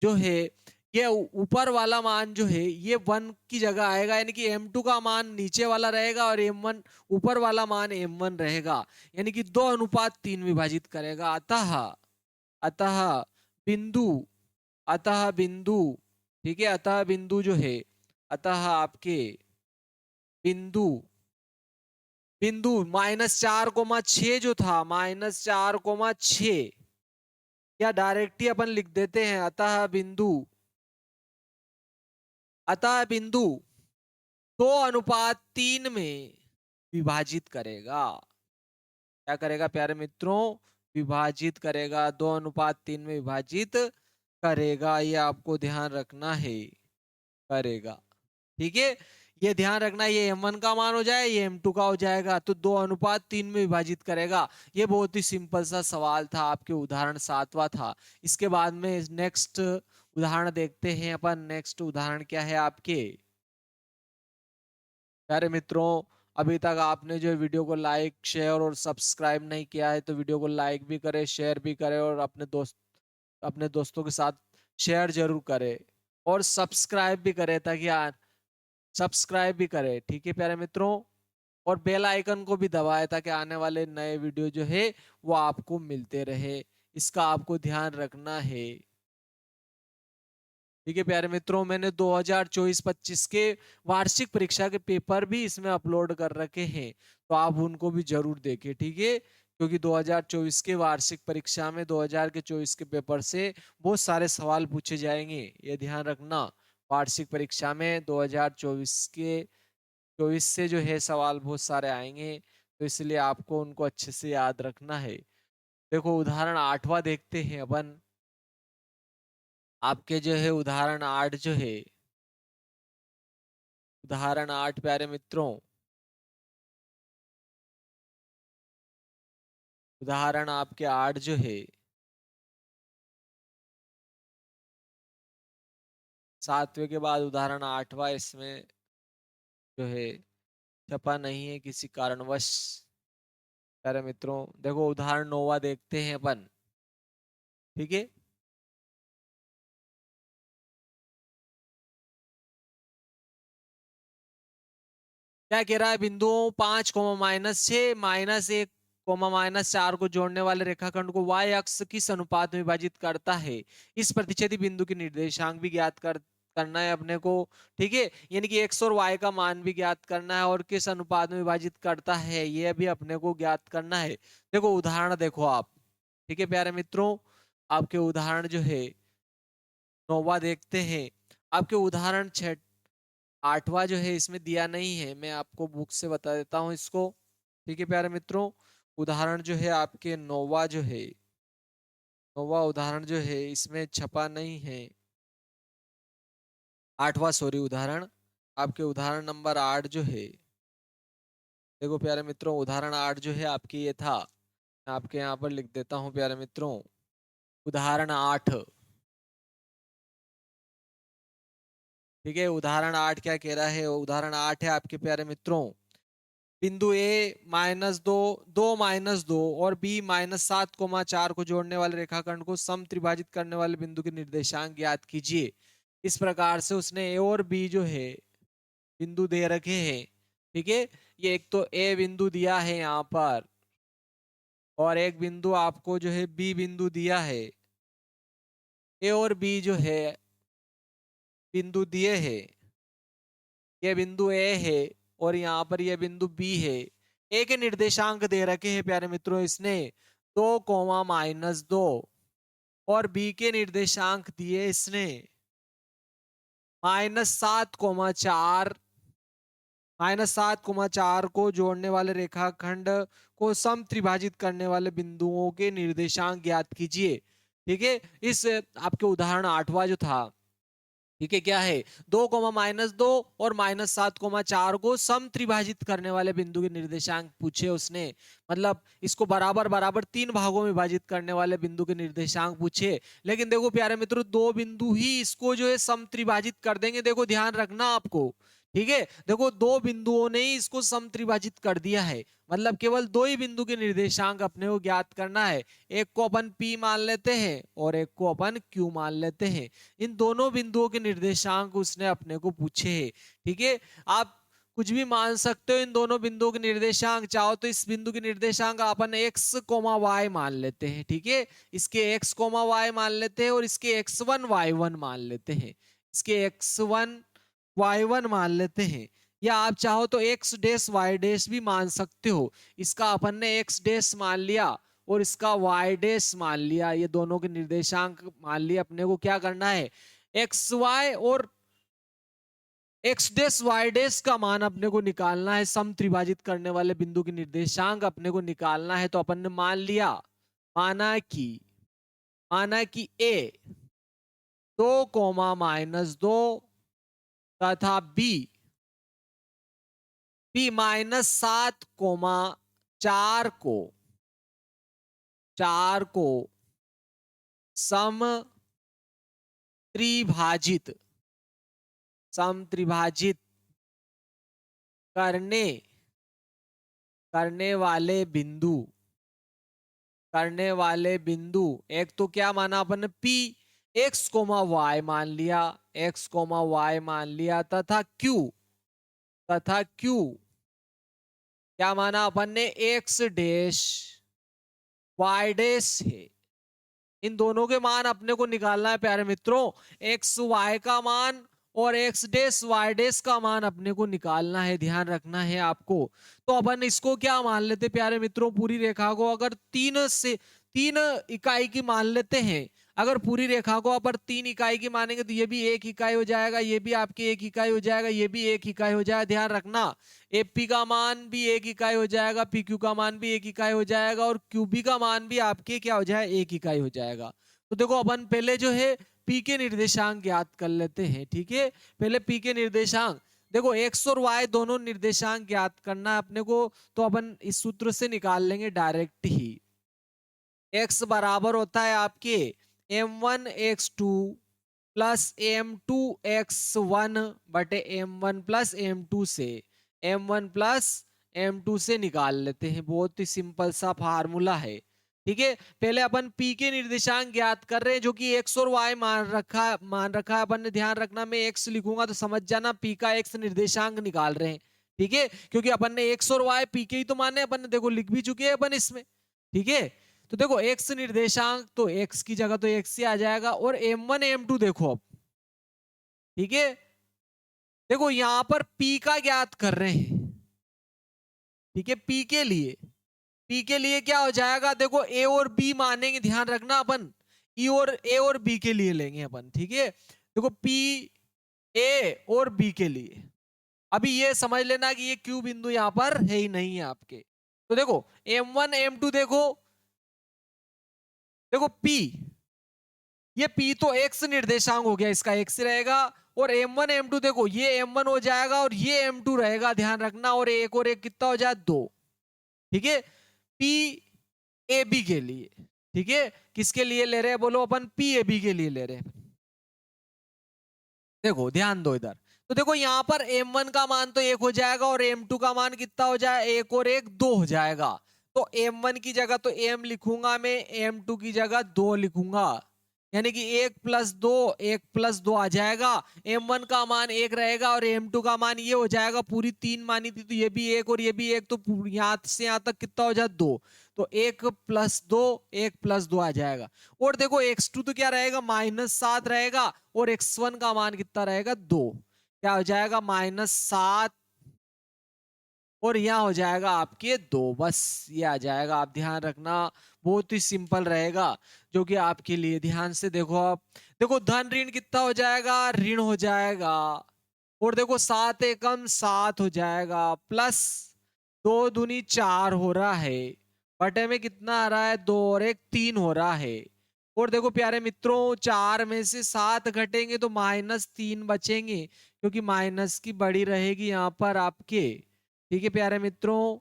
जो है ये ऊपर वाला मान जो है ये 1 की जगह आएगा, यानी कि m2 का मान नीचे वाला रहेगा और m1 ऊपर वाला मान m1 रहेगा, यानी कि 2:3 विभाजित करेगा। अतः अतः बिंदु अतः बिंदु ठीक है, अतः बिंदु जो है, अतः आपके बिंदु बिंदु -4,6 जो था, -4,6, या डायरेक्ट ही अपन लिख देते हैं, अतः बिंदु 2:3 में विभाजित करेगा। क्या करेगा प्यारे मित्रों, विभाजित करेगा, 2:3 में विभाजित करेगा, ये आपको ध्यान रखना है, करेगा। ठीक है, ये ध्यान रखना, ये m1 का मान हो जाए, ये m2 का हो जाएगा, तो 2:3 में विभाजित करेगा। ये बहुत ही सिंपल सा सवाल था, आपके उदाहरण 7वां था। इसके बाद में नेक्स्ट उदाहरण देखते हैं अपन। नेक्स्ट उदाहरण क्या है आपके प्यारे मित्रों, अभी तक आपने जो वीडियो को लाइक शेयर और सब्सक्राइब नहीं किया है तो वीडियो को लाइक भी करें, शेयर भी करें, और अपने दोस्तों के साथ शेयर जरूर करें, और सब्सक्राइब भी करें, ताकि सब्सक्राइब भी करें, ठीक है प्यारे मित्रों, और बेल आइकन को भी दबाएं, ताकि आने वाले नए वीडियो जो है वो आपको मिलते रहे, इसका आपको ध्यान रखना है। ठीक है प्यारे मित्रों, मैंने 2024-25 के वार्षिक परीक्षा के पेपर भी इसमें अपलोड कर रखे हैं, तो आप उनको भी जरूर देखें, ठीक है, क्योंकि 2024 के वार्षिक परीक्षा में 2024 के पेपर से बहुत सारे सवाल पूछे जाएंगे, ये ध्यान रखना। वार्षिक परीक्षा में 2024 से जो है सवाल बहुत सारे आएंगे, तो इसलिए आपको उनको अच्छे से याद रखना है। देखो उदाहरण 8वां देखते हैं अपन। आपके जो है उदाहरण 8 जो है, उदाहरण 8 प्यारे मित्रों, उदाहरण आपके 8 जो है, 7वें के बाद उदाहरण 8वां इसमें जो है छपा नहीं है किसी कारणवश। प्यारे मित्रों देखो उदाहरण 9वां देखते हैं अपन, ठीक है। क्या कह रहा है, बिंदुओं 5, -6, -1, -4 को जोड़ने वाले रेखाखंड को y अक्ष किस अनुपात में विभाजित करता है। इस प्रतिच्छेदी बिंदु की निर्देशांक भी ज्ञात करना है अपने को, ठीक है। यानी कि x और y का मान भी ज्ञात करना है और किस अनुपात में विभाजित करता है यह भी अपने को ज्ञात करना है। देखो उदाहरण देखो आप, ठीक है प्यारे मित्रों। आपके उदाहरण जो है 9वां देखते हैं। आपके उदाहरण 8वां जो है इसमें दिया नहीं है, मैं आपको बुक से बता देता हूं इसको, ठीक है प्यारे मित्रों। उदाहरण जो है आपके 9वां जो है, 9वां उदाहरण जो है इसमें छपा नहीं है। 8वां सॉरी उदाहरण, आपके उदाहरण नंबर 8 जो है, देखो प्यारे मित्रों उदाहरण 8 जो है आपकी ये था, मैं आपके यहाँ पर लिख देता हूँ प्यारे मित्रों। उदाहरण 8, ठीक है। उदाहरण 8 क्या कह रहा है, उदाहरण 8 है आपके प्यारे मित्रों, बिंदु ए -2, 2 - 2 और बी -7, 4 को जोड़ने वाले रेखाखंड को सम त्रिभाजित करने वाले बिंदु के निर्देशांक ज्ञात कीजिए। इस प्रकार से उसने ए और बी जो है बिंदु दे रखे हैं, ठीक है। ये एक तो ए बिंदु दिया है यहाँ पर और एक बिंदु आपको जो है बी बिंदु दिया है। ए और बी जो है बिंदु दिए है, ये बिंदु ए है और यहाँ पर ये बिंदु बी है। ए के निर्देशांक दे रखे हैं प्यारे मित्रों इसने 2, और बी के निर्देशांक दिए इसने -7, -7, को जोड़ने वाले रेखाखंड को सम त्रिभाजित करने वाले बिंदुओं के निर्देशांक ज्ञात कीजिए, ठीक है। इस आपके उदाहरण 8वां जो था, ठीक है, क्या है 2, और -7, 4 को सम त्रिभाजित करने वाले बिंदु के निर्देशांक पूछे उसने। मतलब इसको बराबर बराबर 3 भागों में विभाजित करने वाले बिंदु के निर्देशांक पूछे। लेकिन देखो प्यारे मित्रों 2 बिंदु ही इसको जो है सम त्रिभाजित कर देंगे, देखो ध्यान रखना आपको, ठीक है। देखो 2 बिंदुओं ने ही इसको सम त्रिभाजित कर दिया है, मतलब केवल 2 ही बिंदु के निर्देशांक अपने को ज्ञात करना है। एक को अपन P मान लेते हैं और एक को अपन Q मान लेते हैं। इन दोनों बिंदुओं के निर्देशांक उसने अपने को पूछे हैं, ठीक है। आप कुछ भी मान सकते हो इन दोनों बिंदुओं के निर्देशांक, चाहो तो इस बिंदु के निर्देशांक अपन x, y मान लेते हैं, ठीक है। इसके x, y मान लेते हैं और इसके x1, y1 मान लेते हैं, इसके x1, y1 मान लेते हैं। या आप चाहो तो x डैश y डैश भी मान सकते हो। इसका अपन ने x डैश मान लिया और इसका y डैश मान लिया, ये दोनों के निर्देशांक मान लिए। अपने को क्या करना है, एक्स वाई और एक्स डैश वाई डैश का मान अपने को निकालना है, सम त्रिभाजित करने वाले बिंदु के निर्देशांक अपने को निकालना है। तो अपन ने मान लिया, माना कि ए 2, तथा बी -7, 4 को सम त्रिभाजित करने वाले बिंदु एक तो क्या माना अपन ने P x, y मान लिया, y मान लिया, तथा Q क्या माना अपन ने x डैश y डैश है। इन दोनों के मान अपने को निकालना है प्यारे मित्रों, एक्स वाई का मान और एक्स डैश वाई डैश का मान अपने को निकालना है, ध्यान रखना है आपको। तो अपन इसको क्या मान लेते प्यारे मित्रों, पूरी रेखा को अगर 3 इकाई की मान लेते हैं, अगर पूरी रेखा को अपन 3 इकाई की मानेंगे तो ये भी 1 इकाई हो जाएगा, ये भी आपकी 1 इकाई हो जाएगा, ये भी 1 इकाई हो जाएगा। ध्यान रखना एपी का मान भी 1 इकाई हो जाएगा, पीक्यू का मान भी 1 इकाई हो जाएगा और क्यूबी का मान भी आपके क्या हो जाएगा, 1 इकाई हो जाएगा। तो देखो अपन पहले जो है पी के निर्देशांक ज्ञात कर लेते हैं, ठीक है। पहले पी के निर्देशांक देखो, एक्स और वाई दोनों निर्देशांक ज्ञात करना है अपने को, तो अपन इस सूत्र से निकाल लेंगे डायरेक्ट ही। एक्स बराबर होता है आपके m1 x2 plus m2x1/m1 plus m2 से m1 प्लस m2 से निकाल लेते हैं। बहुत ही सिंपल सा फार्मूला है। ठीक है, पहले अपन p के निर्देशांक ज्ञात कर रहे हैं जो कि x और y मान रखा है अपन ने। ध्यान रखना, मैं x लिखूंगा तो समझ जाना p का x निर्देशांक निकाल रहे हैं। ठीक है, क्योंकि अपन ने x और y p के ही तो माने, अपन ने देखो लिख भी चुके हैं अपन इसमें। ठीक है, तो देखो x निर्देशांक तो x की जगह तो x ही आ जाएगा, और m1 m2 देखो अब। ठीक है, देखो यहां पर p का ज्ञात कर रहे हैं। ठीक है, p के लिए क्या हो जाएगा, देखो a और b मानेंगे, ध्यान रखना अपन a और b के लिए लेंगे अपन। ठीक है, देखो p a और b के लिए अभी ये समझ लेना कि ये क्यू बिंदु यहां पर है ही नहीं है आपके। तो देखो m1 m2 देखो, देखो p, ये p तो x निर्देशांक हो गया, इसका x रहेगा, और m1 m2 देखो ये m1 हो जाएगा और ये m2 रहेगा, ध्यान रखना, और एक कितना हो जाए 2। ठीक है, p a b के लिए। ठीक है, किसके लिए ले रहे हैं बोलो अपन, p a b के लिए ले रहे हैं। देखो ध्यान दो इधर, तो देखो यहां पर m1 का मान तो 1 हो जाएगा और m2 का मान कितना हो जाए, 1 और 1 2 हो जाएगा। तो m1 की जगह तो m लिखूंगा मैं, m2 की जगह 2 लिखूंगा, यानी कि 1 + 2 आ जाएगा। m1 का मान 1 रहेगा और m2 का मान ये हो जाएगा, पूरी 3 मानी थी तो ये भी 1 और ये भी 1, तो यहां से यहां तक कितना हो जाए 2। तो 1 + 2 आ जाएगा। और देखो x2 तो क्या रहेगा, -7 रहेगा, और x1 का मान कितना रहेगा 2, क्या हो जाएगा -7, और यहाँ हो जाएगा आपके 2। बस ये आ जाएगा, आप ध्यान रखना, बहुत ही सिंपल रहेगा जो कि आपके लिए। ध्यान से देखो आप, देखो धन ऋण कितना हो जाएगा, ऋण हो जाएगा, और देखो 7 एकम 7 हो जाएगा, प्लस 2 दूनी 4 हो रहा है, बटे में कितना आ रहा है 2 और 1 3 हो रहा है। और देखो प्यारे मित्रों, 4 में से 7 घटेंगे तो -3 बचेंगे, क्योंकि माइनस की बड़ी रहेगी यहाँ पर आपके। ठीक है प्यारे मित्रों,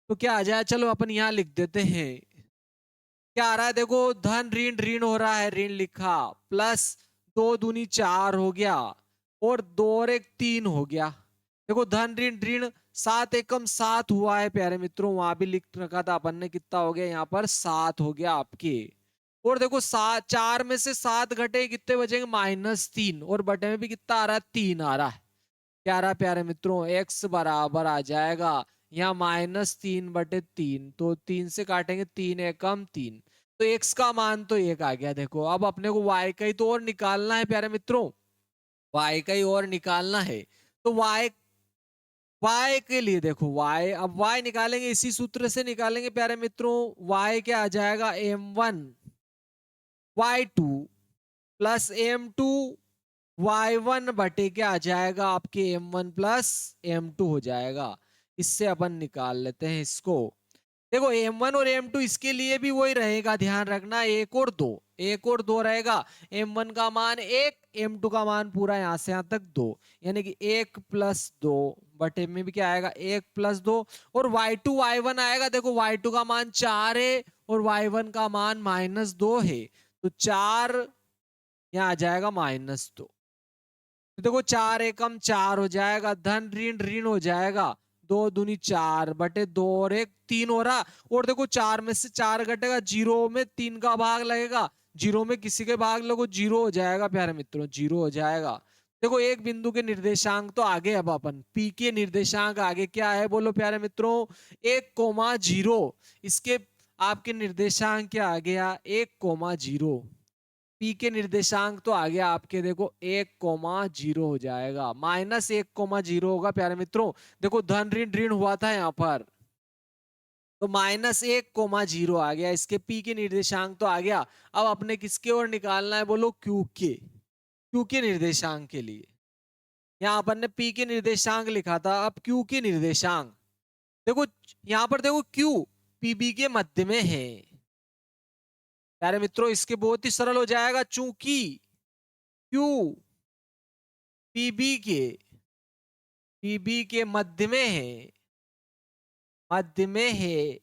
तो क्या आ जाए, चलो अपन यहाँ लिख देते हैं। क्या आ रहा है, देखो धन ऋण ऋण हो रहा है, ऋण लिखा, प्लस 2 दूनी 4 हो गया, और 2 और 1 3 हो गया। देखो धन ऋण ऋण, 7 एकम 7 हुआ है प्यारे मित्रों, वहां भी लिख रखा था अपन ने, कितना हो गया यहाँ पर 7 हो गया आपके। और देखो 4 में से 7 घटे कितने बचेंगे, -3, और बटे में भी कितना आ रहा है 3 आ रहा है। क्या रहा प्यारे मित्रों, x बराबर आ जाएगा यहाँ -3/3, तो 3 से काटेंगे 3 एकम 3, तो x का मान तो 1 आ गया। देखो अब अपने को y का ही तो और निकालना है प्यारे मित्रों, y का ही और निकालना है। तो y के लिए देखो y, अब y निकालेंगे इसी सूत्र से निकालेंगे प्यारे मित्रों। y क्या आ जाएगा, m1 y2 plus m2 y1 बटे क्या आ जाएगा आपके m1 प्लस m2 हो जाएगा। इससे अपन निकाल लेते हैं इसको। देखो m1 और m2 इसके लिए भी वही रहेगा, ध्यान रखना, 1 और 2 रहेगा। m1 का मान 1, m2 का मान पूरा यहां से यहां तक 2, यानी कि 1 + 2 बटे में भी क्या आएगा 1 + 2, और y2 y1 आएगा। देखो y2 का मान 4 है और y1 का मान -2 है, तो 4 यहाँ आ जाएगा -2। तो देखो 4 एकम 4 हो जाएगा, धन ऋण ऋण हो जाएगा, 2 दूनी 4 बटे 2 और 1 3 हो रहा। और देखो 4 में से 4 घटेगा, 0 में 3 का भाग लगेगा, 0 में किसी के भाग लगो 0 हो जाएगा प्यारे मित्रों, 0 हो जाएगा। देखो एक बिंदु के निर्देशांक तो आगे, अब अपन पी के निर्देशांक आगे क्या है बोलो प्यारे मित्रों, 1,0। इसके आपके निर्देशांक क्या आ गया, 1,0। पी के निर्देशांक तो आ गया आपके, देखो 1,0 हो जाएगा, -1,0 होगा प्यारे मित्रों। देखो धन ऋण ऋण हुआ था यहाँ पर, तो -1,0 आ गया, इसके पी के निर्देशांक तो आ गया। अब अपने किसके ओर निकालना है बोलो, क्यू के निर्देशांक के लिए। यहाँ अपन ने पी के निर्देशांक लिखा था, अब क्यू के निर्देशांक देखो, यहाँ पर देखो क्यू पीबी के मध्य में है प्यारे मित्रों, इसके बहुत ही सरल हो जाएगा, चूंकि क्यू पीबी के मध्य में है, मध्य में है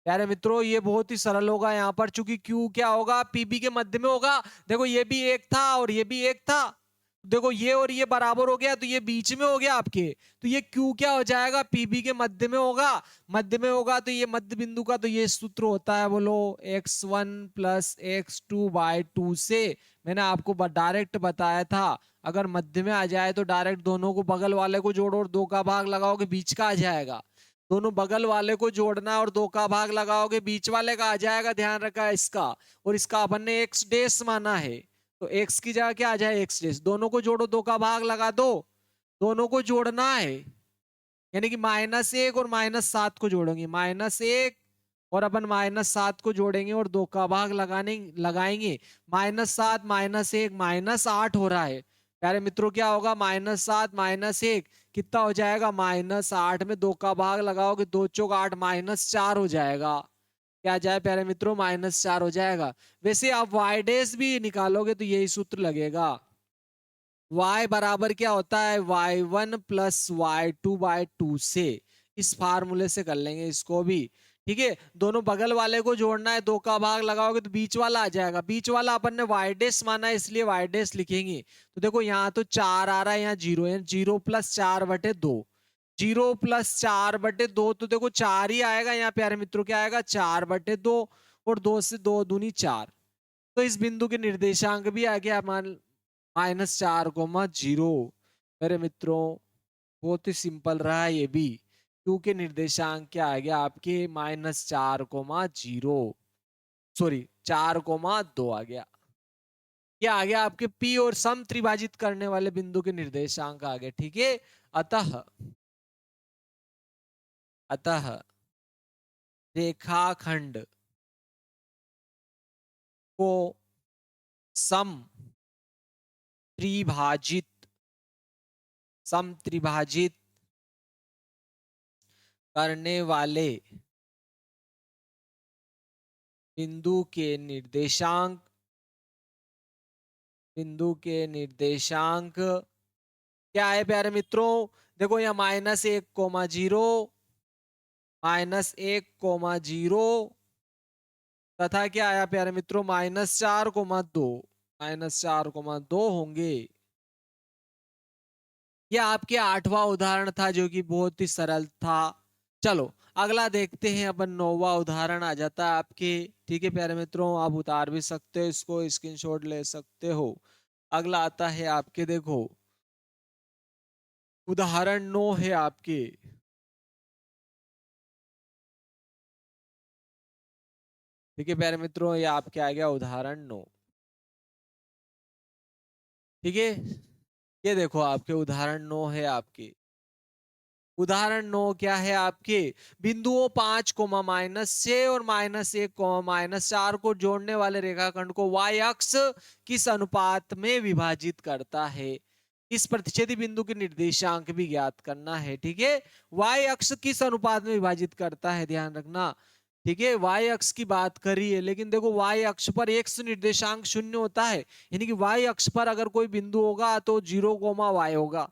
प्यारे मित्रों ये बहुत ही सरल होगा यहाँ पर, चूंकि Q क्या होगा, PB के मध्य में होगा। देखो ये भी एक था और ये भी एक था, देखो ये और ये बराबर हो गया तो ये बीच में हो गया आपके, तो ये Q क्या हो जाएगा, PB के मध्य में होगा। मध्य में होगा तो ये मध्य बिंदु का तो ये सूत्र होता है, बोलो x1 प्लस x2/2 से। मैंने आपको डायरेक्ट बताया था, अगर मध्य में आ जाए तो डायरेक्ट दोनों को बगल वाले को जोड़ो और 2 का भाग लगाओगे, बीच का आ जाएगा। दोनों बगल वाले को जोड़ना है और 2 का भाग लगाओगे, बीच वाले का आ जाएगा। ध्यान रखा इसका, और इसका अपन ने x डेश माना है, तो x की जगह क्या आ जाए, x डेश। दोनों को जोड़ो, 2 का भाग लगा दो, दोनों को जोड़ना है, यानी कि -1 और -7 को जोड़ेंगे, -1 और अपन -7 को जोड़ेंगे और 2 का भाग लगाएंगे। -7 -1 -8 हो रहा है। प्यारे मित्रों क्या होगा, -7 -1 कितना हो जाएगा, -8 में 2 का भाग लगाओगे, 2 चौक 8 -4 हो जाएगा। क्या जाए प्यारे मित्रों, -4 हो जाएगा। वैसे आप वाई डैश भी निकालोगे तो यही सूत्र लगेगा। y बराबर क्या होता है, y1 प्लस y2/2 से। इस फार्मूले से कर लेंगे इसको भी, ठीक है। दोनों बगल वाले को जोड़ना है, 2 का भाग लगाओगे तो बीच वाला आ जाएगा। बीच वाला अपन ने y डैश माना है इसलिए y डैश लिखेंगे। तो देखो यहाँ तो 4 आ रहा है, यहाँ 0 है, 0 + 4/2, 0 + 4/2 तो देखो 4 ही आएगा यहाँ प्यारे मित्रों, क्या आएगा 4/2, और 2 से 2 दूनी 4। तो इस बिंदु के निर्देशांक भी आ गया मान -4,0। मेरे मित्रों बहुत ही सिंपल रहा है ये भी, क्योंकि निर्देशांक क्या आ गया आपके -4,0, सॉरी 4,2 आ गया। क्या आ गया आपके P और सम त्रिभाजित करने वाले बिंदु के निर्देशांक आ गए, ठीक है। अतः अतः रेखाखंड को सम त्रिभाजित करने वाले बिंदु के निर्देशांक क्या है प्यारे मित्रों, देखो यहाँ -1,0 -1,0 तथा क्या आया प्यारे मित्रों, -4,2 -4,2 होंगे। यह आपके 8वां उदाहरण था जो कि बहुत ही सरल था। चलो अगला देखते हैं अपन, 9वां उदाहरण आ जाता है आपके, ठीक है प्यारे मित्रों। आप उतार भी सकते हो इसको, स्क्रीनशॉट ले सकते हो। अगला आता है आपके, देखो उदाहरण 9 है आपके, ठीक है प्यारे मित्रों, ये आपके आ गया उदाहरण 9, ठीक है। ये देखो आपके उदाहरण 9 है आपके। उदाहरण 9 क्या है आपके, बिंदुओं 5,-6 और -1,-4 को जोड़ने वाले रेखाखंड को y अक्ष किस अनुपात में विभाजित करता है। इस प्रतिच्छेदी बिंदु के निर्देशांक भी ज्ञात करना है, ठीक है। y अक्ष किस अनुपात में विभाजित करता है, ध्यान रखना, ठीक है। y अक्ष की बात करी है, लेकिन देखो y अक्ष पर x निर्देशांक 0 होता है, यानी कि y अक्ष पर अगर कोई बिंदु होगा तो 0,y होगा,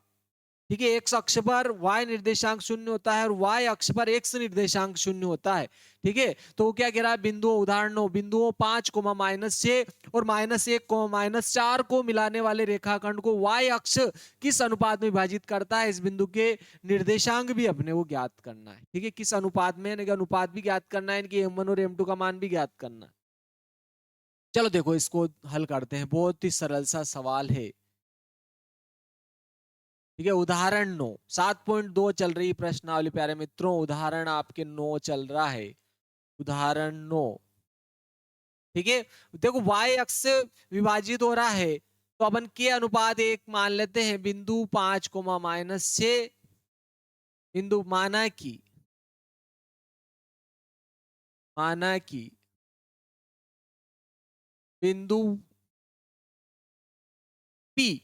ठीक है। एक्स अक्ष पर y निर्देशांक 0 होता है और y अक्ष पर x निर्देशांक 0 होता है, ठीक है। तो वो क्या कह रहा है, बिंदुओं उदाहरणों बिंदुओं 5,-6 और -1,-4 को मिलाने वाले रेखाखंड को y अक्ष किस अनुपात में विभाजित करता है। इस बिंदु के निर्देशांक भी अपने को ज्ञात करना है, ठीक है। किस अनुपात में, यानी कि अनुपात भी ज्ञात करना है, इनकी m1 और m2 का मान भी ज्ञात करना है। चलो देखो इसको हल करते हैं, बहुत ही सरल सा सवाल है, ठीक है। उदाहरण 9, 7.2 चल रही प्रश्नावली प्यारे मित्रों, उदाहरण आपके 9 चल रहा है, उदाहरण 9, ठीक है। देखो y अक्ष से विभाजित हो रहा है, तो अपन के अनुपात 1 मान लेते हैं। बिंदु 5,-6 बिंदु माना कि बिंदु P,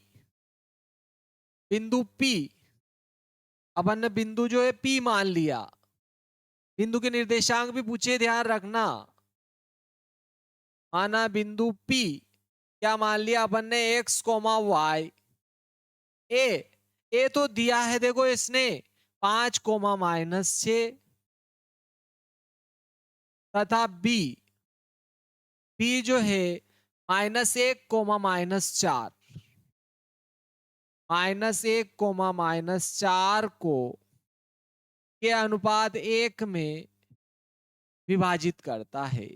बिंदु P अपन ने बिंदु जो है P मान लिया। बिंदु के निर्देशांक भी पूछे, ध्यान रखना। माना बिंदु P, क्या मान लिया अपन ने, x, y। ए तो दिया है देखो इसने 5,-6, तथा बी जो है -1 -4, -1 -4 को के अनुपात 1 में विभाजित करता है,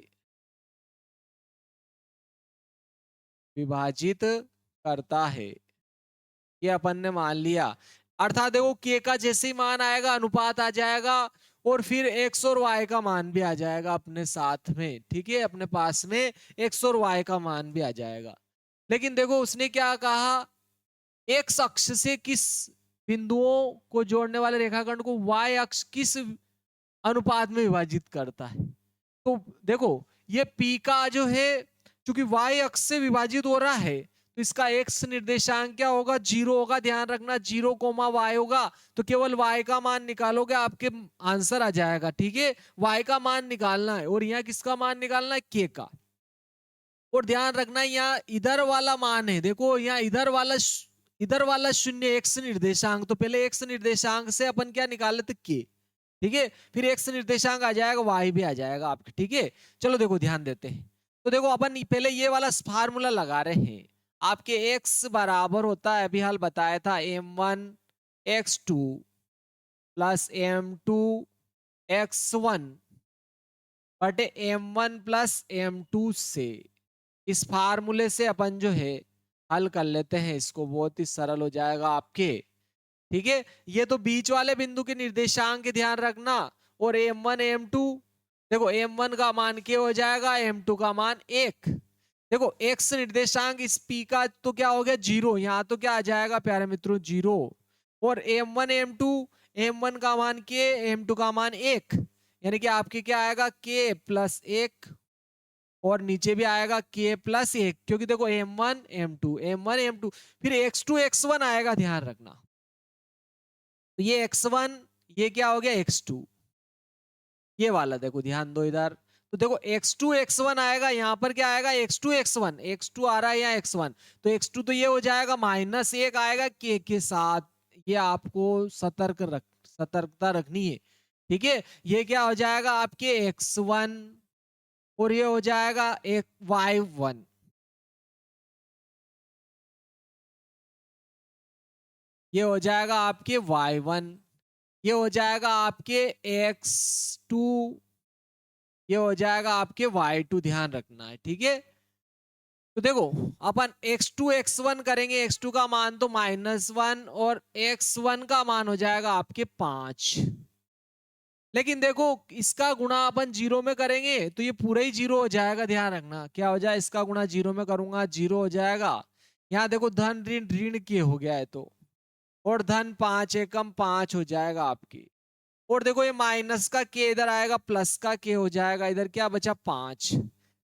विभाजित करता है। ये अपन ने मान लिया। अर्थात देखो के का जैसे ही मान आएगा अनुपात आ जाएगा और फिर एक्स और वाई का मान भी आ जाएगा अपने साथ में, ठीक है, अपने पास में एक्स और वाई का मान भी आ जाएगा। लेकिन देखो उसने क्या कहा, एक्स अक्ष से किस बिंदुओं को जोड़ने वाले रेखाखंड को वाई अक्ष किस अनुपात में विभाजित करता है। तो देखो ये पी का जो है क्योंकि वाई अक्ष से विभाजित हो रहा है तो इसका एक्स निर्देशांक क्या होगा, 0 होगा। ध्यान रखना 0 कोमा वाई होगा तो केवल वाई का मान निकालोगे आपके आंसर आ जाएगा, ठीक है। वाई का मान निकालना है और यहाँ किसका मान निकालना है, के का। और ध्यान रखना यहाँ इधर वाला मान है, देखो यहाँ इधर वाला शून्य एक्स निर्देशांक, तो पहले एक्स निर्देशांक से अपन क्या निकाले थे, के, ठीक है। फिर एक्स निर्देशांक आ जाएगा, वाई भी आ जाएगा आपके, ठीक है। चलो देखो ध्यान देते हैं। तो देखो अपन पहले ये वाला फार्मूला लगा रहे हैं। आपके एक्स बराबर होता है, अभी हाल बताया था, m1 x2 plus m2 x1 बटे m1 प्लस m2 से। इस फार्मूले से अपन जो है हल कर लेते हैं इसको, बहुत ही सरल हो जाएगा आपके, ठीक है। ये तो बीच वाले बिंदु के निर्देशांक ध्यान रखना। और m1 m2, देखो m1 का मान क्या हो जाएगा, m2 का मान 1। देखो x निर्देशांक इस p का तो क्या हो गया, 0, यहाँ तो क्या आ जाएगा प्यारे मित्रों, 0। और m1 m2, m1 का मान k, m2 का मान 1, यानी कि आपके क्या आएगा, k प्लस 1 और नीचे भी आएगा k प्लस 1, क्योंकि देखो m1 m2 फिर x2 x1 आएगा, ध्यान रखना। तो ये x1, ये क्या हो गया x2, ये वाला देखो ध्यान दो इधर। तो देखो x2 x1 आएगा, यहाँ पर क्या आएगा, x2 x1, x2 आ रहा है यहाँ x1, तो x2 तो ये हो जाएगा -1 आएगा k के साथ। ये आपको सतर्कता रखनी है, ठीक है। ये क्या हो जाएगा आपके x1 और ये हो जाएगा एक y1, ये हो जाएगा आपके y1, ये हो जाएगा आपके x2, ये हो जाएगा आपके y2, ध्यान रखना है, ठीक है। तो देखो अपन x2 x1 करेंगे, x2 का मान तो -1 और x1 का मान हो जाएगा आपके 5। लेकिन देखो इसका गुणा अपन 0 में करेंगे तो ये पूरा ही 0 हो जाएगा, ध्यान रखना। क्या हो जाए, इसका गुणा 0 में करूंगा 0 हो जाएगा। यहाँ देखो धन ऋण ऋण के हो गया है तो, और धन 5 एकम 5 हो जाएगा आपकी। और देखो ये माइनस का के इधर आएगा, प्लस का के हो जाएगा, इधर क्या बचा 5।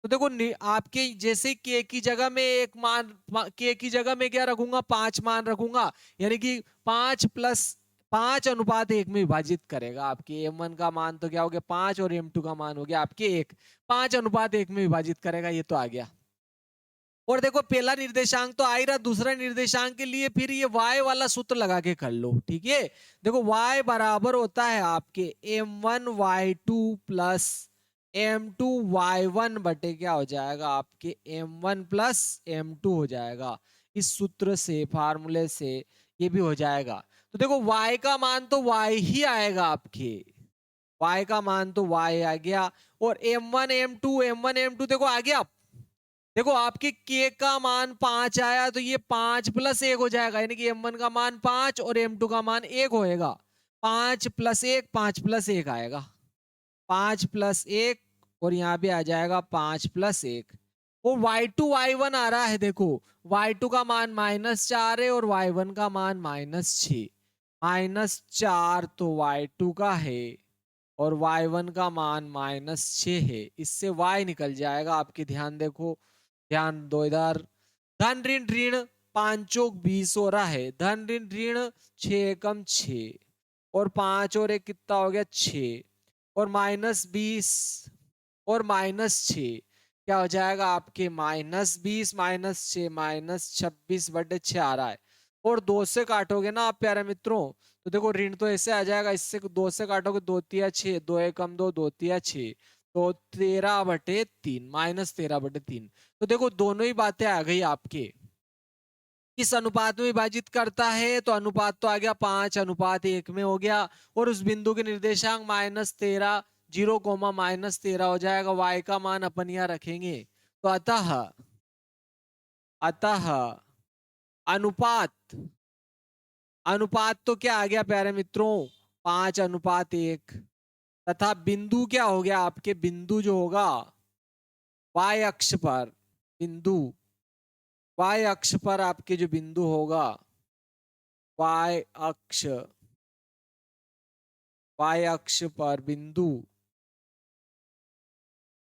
तो देखो आपके जैसे के की जगह में एक मान, के की जगह में क्या रखूंगा, 5 मान रखूंगा, यानी कि 5 प्लस 5 अनुपात 1 में विभाजित करेगा। आपके m1 का मान तो क्या हो गया 5 और m2 का मान हो गया आपके 1, 5 अनुपात 1 में विभाजित करेगा, ये तो आ गया। और देखो पहला निर्देशांक तो आ ही रहा, दूसरा निर्देशांक के लिए फिर ये y वाला सूत्र लगा के कर लो, ठीक है। देखो y बराबर होता है आपके m1 y2 plus m2 y1 बटे क्या हो जाएगा आपके m1 प्लस m2 हो जाएगा। इस सूत्र से, फार्मूले से ये भी हो जाएगा। तो देखो y का मान तो y ही आएगा आपके, y का मान तो y आ गया। और m1 m2 देखो आ गया। देखो आपके k का मान 5 आया तो ये 5 प्लस 1 हो जाएगा, यानी कि m1 का मान 5 और m2 का मान 1 होएगा। 5 प्लस 1 5 प्लस 1 आएगा, 5 प्लस 1 और यहाँ भी आ जाएगा 5 प्लस 1। और y2 y1 आ रहा है, देखो y2 का मान -4 है और y1 का मान -6। -4 तो y2 का है और y1 का मान -6 है, इससे y निकल जाएगा आपके। ध्यान देखो, ध्यान दो इधर। धन ऋण ऋण 5 चौक 20 हो रहा है, धन ऋण ऋण 6 एकम 6 और 5 और 1 कितना हो गया 6 और -20 और -6 क्या हो जाएगा आपके -20 -6 -26 बटे 6 आ रहा है। और 2 से काटोगे ना आप प्यारे मित्रों तो देखो ऋण तो ऐसे आ जाएगा, इससे 2 से काटोगे 2 तिया 6, 2 एकम 2, 2 तिया 6, तो 13/3 -13/3। तो देखो दोनों ही बातें आ गई आपके। किस अनुपात में विभाजित करता है, तो अनुपात तो आ गया 5:1 में हो गया। और उस बिंदु के निर्देशांक -13 0, -13 हो जाएगा। y का मान अपन यहाँ रखेंगे। तो अतः अतः अनुपात अनुपात तो क्या आ गया प्यारे मित्रों, 5:1। तथा बिंदु क्या हो गया आपके, बिंदु जो होगा y अक्ष पर, बिंदु y अक्ष पर आपके जो बिंदु होगा, y अक्ष पर बिंदु,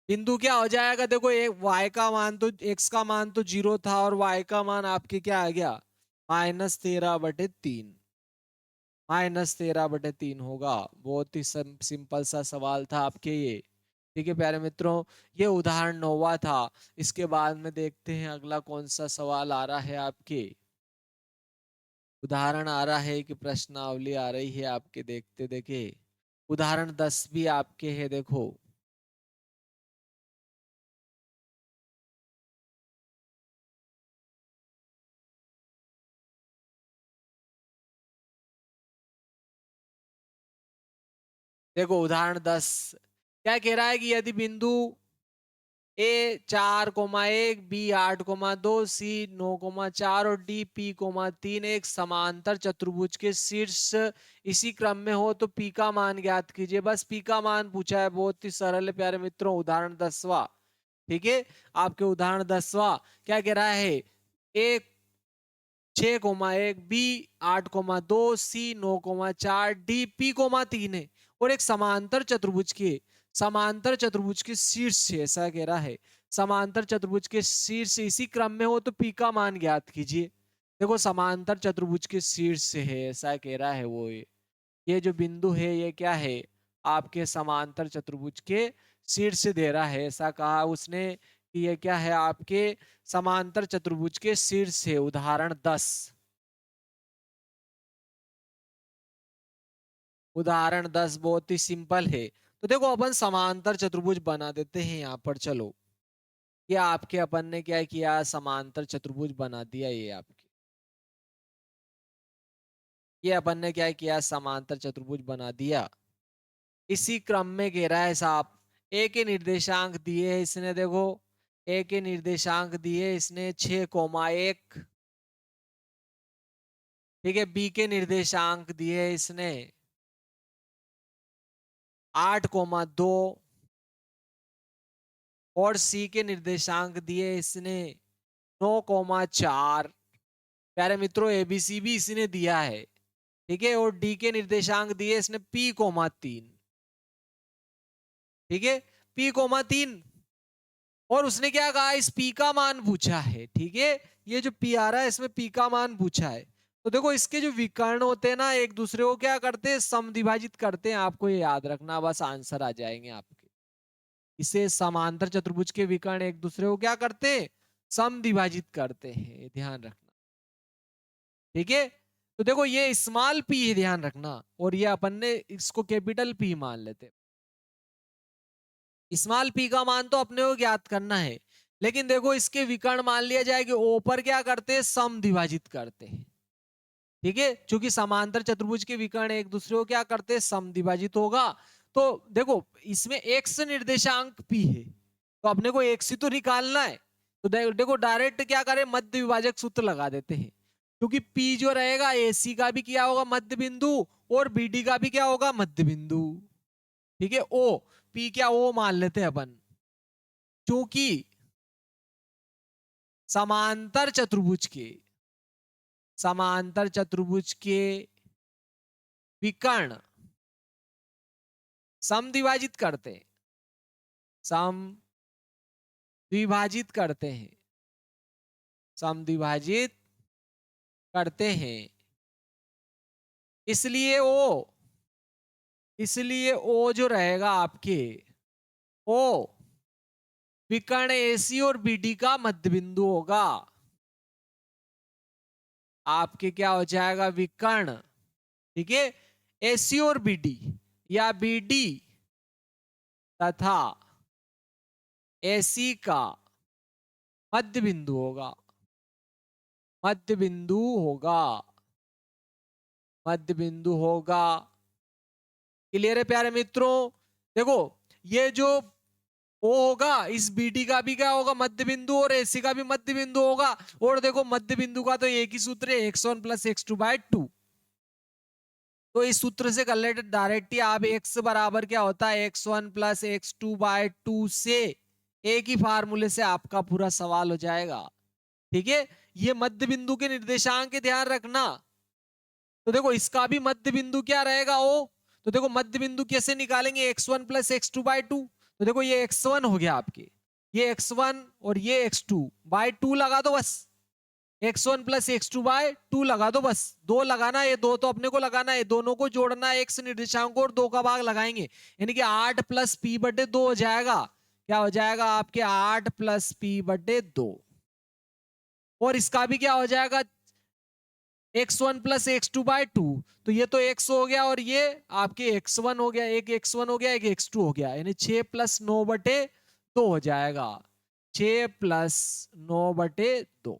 बिंदु क्या हो जाएगा, देखो एक y का मान तो, x का मान तो 0 था और y का मान आपके क्या आ गया, -13/3। -13/3 होगा। बहुत ही सिंपल सा सवाल था आपके ये। ठीक है प्यारे मित्रों, ये उदाहरण 9वां था। इसके बाद में देखते हैं अगला कौन सा सवाल आ रहा है आपके। उदाहरण आ रहा है कि प्रश्नावली आ रही है आपके, देखते देखे। उदाहरण 10 भी आपके है, देखो। देखो उदाहरण 10 क्या कह रहा है कि यदि बिंदु ए 4,1, बी 8,2, सी 9,4 और डी P,3 एक समांतर चतुर्भुज के शीर्ष इसी क्रम में हो तो पी का मान ज्ञात कीजिए। बस पी का मान पूछा है, बहुत ही सरल है प्यारे मित्रों। उदाहरण 10वां, ठीक है। आपके उदाहरण 10वां क्या कह रहा है, ए 6,1, बी 8,2, सी 9,4, डी P,3 है और एक समांतर चतुर्भुज के शीर्ष से, ऐसा कह रहा है, समांतर चतुर्भुज के शीर्ष इसी क्रम में हो तो पी का मान ज्ञात कीजिए। देखो समांतर चतुर्भुज के शीर्ष से है, ऐसा कह रहा है वो। ये जो बिंदु है ये क्या है, आपके समांतर चतुर्भुज के शीर्ष से दे रहा है, ऐसा कहा उसने कि ये क्या है आपके समांतर चतुर्भुज के शीर्ष से। उदाहरण 10, उदाहरण 10 बहुत ही सिंपल है। तो देखो अपन समांतर चतुर्भुज बना देते हैं यहाँ पर, चलो। ये आपके अपन ने क्या किया, समांतर चतुर्भुज बना दिया। ये अपन ने क्या किया, समांतर चतुर्भुज बना दिया। इसी क्रम में कह रहा है साहब, ए के निर्देशांक दिए इसने, देखो ए के निर्देशांक दिए इसने 6,1, ठीक है। बी के निर्देशांक दिए इसने 8,2 और सी के निर्देशांक दिए इसने 9,4। प्यारे मित्रों एबीसी भी इसने दिया है, ठीक है। और डी के निर्देशांक दिए इसने P,3, ठीक है। P,3 और उसने क्या कहा, इस P का मान पूछा है, ठीक है। ये जो P आ रहा है इसमें P का मान पूछा है। तो देखो इसके जो विकर्ण होते हैं ना, एक दूसरे को क्या करते हैं, समद्विभाजित करते हैं। आपको ये याद रखना, बस आंसर आ जाएंगे आपके। इसे समांतर चतुर्भुज के विकर्ण एक दूसरे को क्या करते हैं, समद्विभाजित करते हैं, ध्यान रखना, ठीक है। तो देखो ये स्मॉल p है, ध्यान रखना। और ये अपन ने इसको कैपिटल P मान लेते। स्मॉल p का मान तो अपने को ज्ञात करना है, लेकिन देखो इसके विकर्ण मान लिया जाए कि ओ पर क्या करते हैं, समद्विभाजित करते हैं, ठीक है। क्योंकि समांतर चतुर्भुज के विकर्ण एक दूसरे को क्या करते हैं, समद्विभाजित होगा। तो देखो इसमें x निर्देशांक p है, तो अपने को x ही तो निकालना है। तो देखो डायरेक्ट क्या करें, मध्य विभाजक सूत्र लगा देते हैं। क्योंकि p जो रहेगा AC का भी क्या होगा, मध्य बिंदु, और BD का भी क्या होगा, मध्य बिंदु, ठीक है। O p क्या O मान लेते हैं अपन, क्योंकि समांतर चतुर्भुज के समांतर चतुर्भुज के विकर्ण समद्विभाजित करते हैं, समद्विभाजित करते हैं, समद्विभाजित करते हैं। इसलिए ओ जो रहेगा आपके, ओ विकर्ण AC और BD का मध्य बिंदु होगा। आपके क्या हो जाएगा, विकर्ण, ठीक है। AC और BD या BD तथा AC का मध्य बिंदु होगा, मध्य बिंदु होगा, मध्य बिंदु होगा। क्लियर है प्यारे मित्रों? देखो ये जो ओ होगा, इस बीडी का भी क्या होगा, मध्य बिंदु, और एसी का भी मध्य बिंदु होगा। और देखो मध्य बिंदु का तो एक ही सूत्र है, x1 प्लस x2/2। तो इस सूत्र से कर लेते डायरेक्ट ही आप x बराबर क्या होता है, x1 प्लस x2/2 से एक ही फार्मूले से आपका पूरा सवाल हो जाएगा। ठीक है, ये मध्य बिंदु के निर्देशांक के ध्यान रखना। तो देखो इसका भी मध्य बिंदु क्या रहेगा, ओ। तो देखो मध्य बिंदु कैसे निकालेंगे, x1 प्लस x2/2। तो देखो ये x1 हो गया आपके, ये x1 और ये x2/2 लगा दो बस, x1 प्लस x2/2 लगा दो बस। दो लगाना, ये दो तो अपने को लगाना है, दोनों को जोड़ना है, x निर्देशांक को और दो का भाग लगाएंगे, यानी कि 8 प्लस p/2 हो जाएगा। क्या हो जाएगा आपके, 8 प्लस p/2। और इसका भी क्या हो जाएगा, x1 प्लस x2/2। तो ये तो x हो गया और ये आपके x1 हो गया, एक x1 हो गया, एक x2 हो गया, यानी 6 प्लस 9/2 हो जाएगा। 6 प्लस 9/2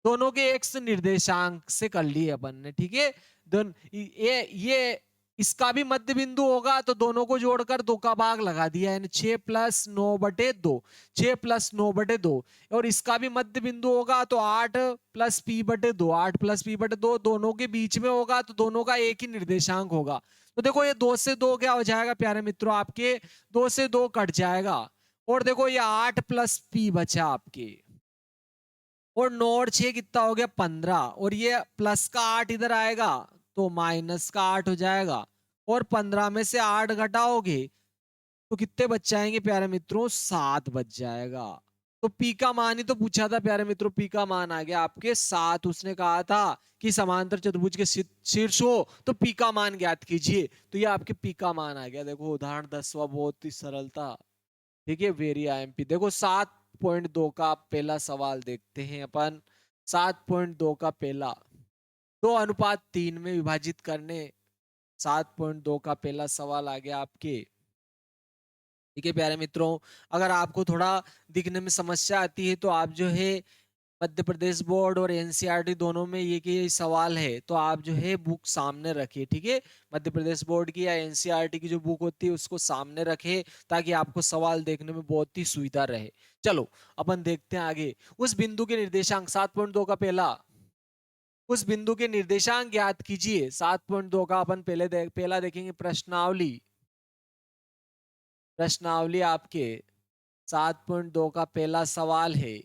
दोनों के x निर्देशांक से कर लिए अपन ने। ठीक है, ये इसका भी मध्य बिंदु होगा, तो दोनों को जोड़कर दो का भाग लगा दिया, यानी 6 प्लस 9/2, 6 प्लस 9/2। और इसका भी मध्य बिंदु होगा, तो 8 प्लस p/2, 8 प्लस p/2 दोनों के बीच में होगा, तो दोनों का एक ही निर्देशांक होगा। तो देखो ये 2 से 2 क्या हो जाएगा प्यारे मित्रों, आपके 2 से 2 कट जाएगा। और देखो ये 8 प्लस p बचा आपके, और 9 और 6 कितना हो गया, 15। और ये प्लस का 8 इधर आएगा, तो माइनस का 8 हो जाएगा। और 15 में से 8 घटाओगे तो कितने बच जाएंगे प्यारे मित्रों, 7 बच जाएगा। तो पी का मान ही तो पूछा था प्यारे मित्रों, पी का मान आ गया आपके 7। उसने कहा था कि समांतर चतुर्भुज के शीर्ष हो तो पी का मान ज्ञात कीजिए, तो ये आपके पी का मान आ गया। देखो उदाहरण 10वां बहुत ही सरल था। ठीक है, वेरी आईएमपी। देखो 7.2 का पहला सवाल देखते हैं अपन। 7.2 का पहला, 2:3 में विभाजित करने। 7.2 का पहला सवाल आ गया आपके। ठीक है प्यारे मित्रों, अगर आपको थोड़ा दिखने में समस्या आती है तो आप जो है मध्य प्रदेश बोर्ड और एनसीईआरटी दोनों में ये सवाल है, तो आप जो है बुक सामने रखिए। ठीक है, मध्य प्रदेश बोर्ड की या एनसीईआरटी की जो बुक होती है उसको सामने रखे, ताकि आपको सवाल देखने में बहुत ही सुविधा रहे। चलो अपन देखते हैं आगे। उस बिंदु के निर्देशांक, 7.2 का पहला, उस बिंदु के निर्देशांक ज्ञात कीजिए। 7.2 का अपन पहला देखेंगे प्रश्नावली। प्रश्नावली आपके 7.2 का पहला सवाल है,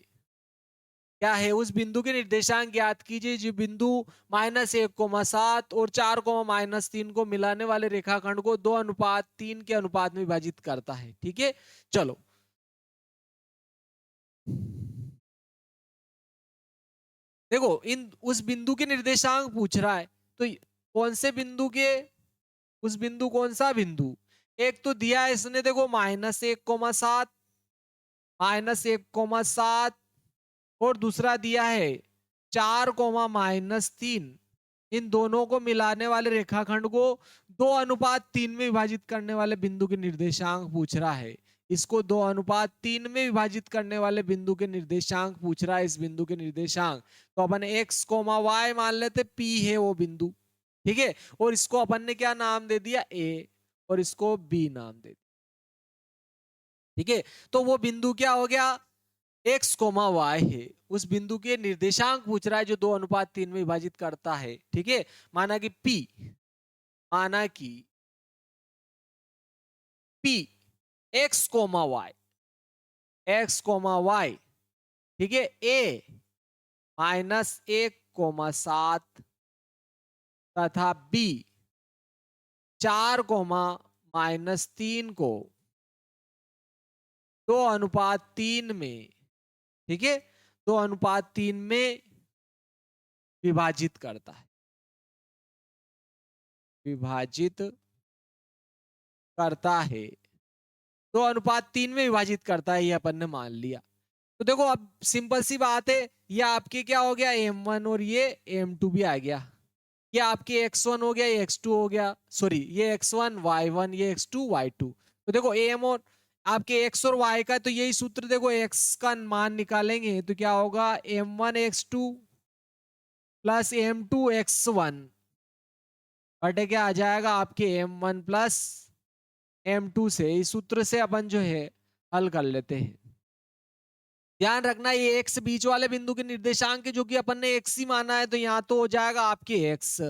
क्या है, उस बिंदु के निर्देशांक ज्ञात कीजिए जो बिंदु -1,7 और 4,-3 को मिलाने वाले रेखाखंड को 2:3 के अनुपात में विभाजित करता है। ठीक है, चलो देखो इन उस बिंदु के निर्देशांक पूछ रहा है, तो कौन से बिंदु के, उस बिंदु, कौन सा बिंदु, एक तो दिया है इसने देखो -1,7, -1,7, और दूसरा दिया है 4,-3। इन दोनों को मिलाने वाले रेखाखंड को 2:3 में विभाजित करने वाले बिंदु के निर्देशांक पूछ रहा है। इसको 2:3 में विभाजित करने वाले बिंदु के निर्देशांक पूछ रहा है, इस बिंदु के निर्देशांक। तो अपन x, y मान लेते, p है वो बिंदु। ठीक है, और इसको अपन ने क्या नाम दे दिया, a, और इसको b नाम दे दिया। ठीक है, तो वो बिंदु क्या हो गया, x, y है। उस बिंदु के निर्देशांक पूछ रहा है जो 2:3 में विभाजित करता है। ठीक है, माना कि p, माना कि p x, y, x, y। ठीक है, a -1,7 तथा b 4,-3 को 2:3 में, ठीक है, 2:3 में विभाजित करता है, विभाजित करता है, 2:3 में विभाजित करता है, ये अपन ने मान लिया। तो देखो अब सिंपल सी बात है, ये आपके क्या हो गया, m1 और ये m2 भी आ गया। ये आपके x1 हो गया, ये x2 हो गया, सॉरी ये x1 y1, ये x2 y2। तो देखो am और आपके x और y का, तो यही सूत्र देखो, x का मान निकालेंगे तो क्या होगा, m1 x2 plus m2 x1 बटे क्या आ जाएगा आपके m1 प्लस m2 से। इस सूत्र से अपन जो है हल कर लेते हैं। ध्यान रखना ये x बीच वाले बिंदु के निर्देशांक है, जो कि अपन ने x ही माना है, तो यहाँ तो हो जाएगा आपके x।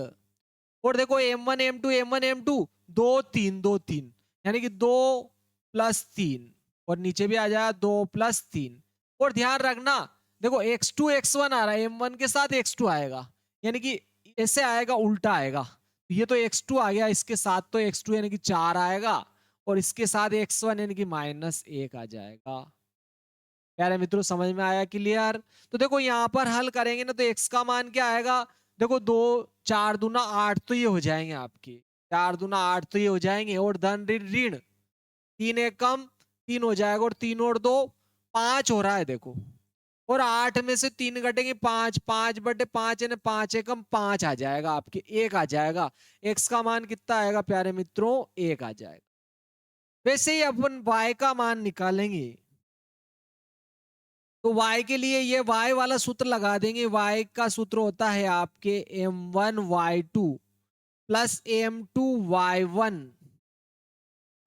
और देखो m1 m2 m1 m2 2 3 2 3, यानी कि 2 प्लस 3, और नीचे भी आ जाएगा 2 प्लस 3। और ध्यान रखना देखो x2 x1 आ रहा है, m1 के साथ x2 आएगा, यानी कि ऐसे आएगा, उल्टा आएगा। ये तो x2 आ गया, इसके साथ तो x2 यानी कि 4 आएगा, और इसके साथ x1 यानी कि -1 आ जाएगा। प्यारे मित्रों समझ में आया, क्लियर? तो देखो यहाँ पर हल करेंगे ना, तो x का मान क्या आएगा, देखो 2 4 दूना 8 तो ये हो जाएंगे आपके, 4 दूना 8 तो ये हो जाएंगे, और धन ऋण ऋण 3 एक कम 3 हो जाएगा, और 3 और 2 5 हो रहा है देखो, और 8 में से 3 घटेंगे 5, 5 बटे 5 यानी 5 एकम 5 आ जाएगा आपके, 1 आ जाएगा। x का मान कितना आएगा प्यारे मित्रों, 1 आ जाएगा। वैसे ही अपन y का मान निकालेंगे, तो y के लिए ये y वाला सूत्र लगा देंगे। y का सूत्र होता है आपके m1y2 प्लस m2y1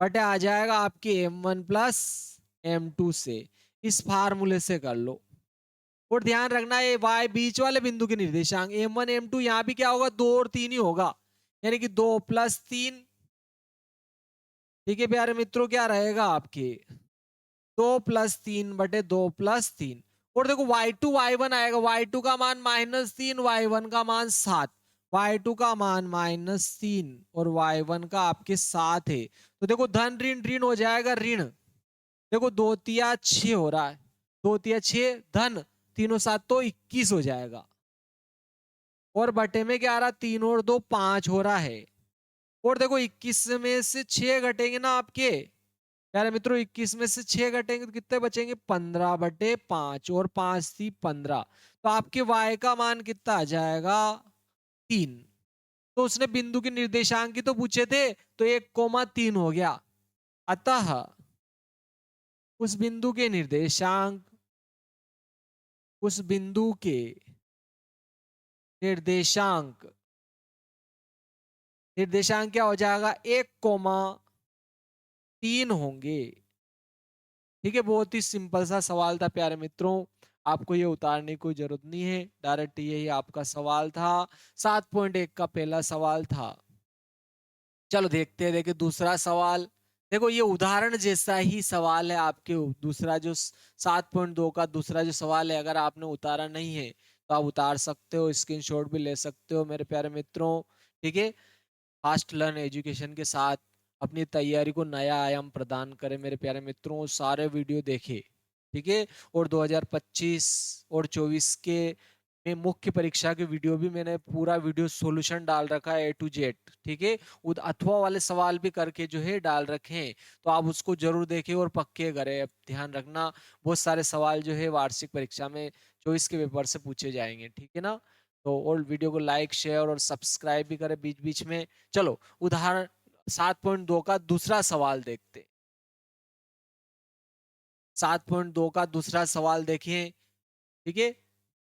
बटे आ जाएगा आपके m1 प्लस m2 से। इस फार्मूले से कर लो। और ध्यान रखना ये y बीच वाले बिंदु के निर्देशांक m1 m2, यहाँ भी क्या होगा, 2 और 3 ही होगा, यानी कि 2 प्लस 3। ठीक है प्यारे मित्रों, क्या रहेगा आपके 2 प्लस 3 बटे 2 प्लस 3। और देखो y2 y1 आएगा, y2 का मान -3, y1 का मान 7, y2 का मान -3 और y1 का आपके 7 है। तो देखो धन ऋण ऋण हो जाएगा ऋण, देखो 2 तिया 6 हो रहा है, 2 तिया 6 धन 3 और 7 तो 21 हो जाएगा, और बटे में क्या आ रहा, 3 और 2 5 हो रहा है। और देखो 21 में से 6 घटेंगे ना आपके प्यारे मित्रों, 21 में से 6 घटेंगे तो कितने बचेंगे, 15 बटे 5, और 5 थी 15, तो आपके y का मान कितना आ जाएगा, 3। तो उसने बिंदु के निर्देशांक की तो पूछे थे, तो 1,3 हो गया। अतः उस बिंदु के निर्देशांक, उस बिंदु के निर्देशांक निर्देशांक क्या हो जाएगा, 1,3 होंगे। ठीक है, बहुत ही सिंपल सा सवाल था प्यारे मित्रों, आपको ये उतारने की कोई जरूरत नहीं है, डायरेक्ट यही आपका सवाल था। 7.1 का पहला सवाल था। चलो देखते हैं, देखिए दूसरा सवाल। देखो ये उदाहरण जैसा ही सवाल है आपके, दूसरा जो 7.2 का दूसरा जो सवाल है, अगर आपने उतारा नहीं है तो आप उतार सकते हो, स्क्रीनशॉट भी ले सकते हो मेरे प्यारे मित्रों। ठीक है, फास्ट लर्न एजुकेशन के साथ अपनी तैयारी को नया आयाम प्रदान करें मेरे प्यारे मित्रों, सारे वीडियो देखें। ठीक है, और 2025 और 24 के में मुख्य परीक्षा के वीडियो भी मैंने पूरा वीडियो सॉल्यूशन डाल रखा है A to Z। ठीक है, अथवा वाले सवाल भी करके जो है डाल रखे हैं, तो आप उसको जरूर देखें और पक्के करें। अब ध्यान रखना बहुत सारे सवाल जो है वार्षिक परीक्षा में 24 के पेपर से पूछे जाएंगे। ठीक है ना, तो और वीडियो को लाइक शेयर और सब्सक्राइब भी करें बीच बीच में। चलो उदाहरण 7.2 का दूसरा सवाल देखते। 7.2 का दूसरा सवाल देखिए। ठीक है,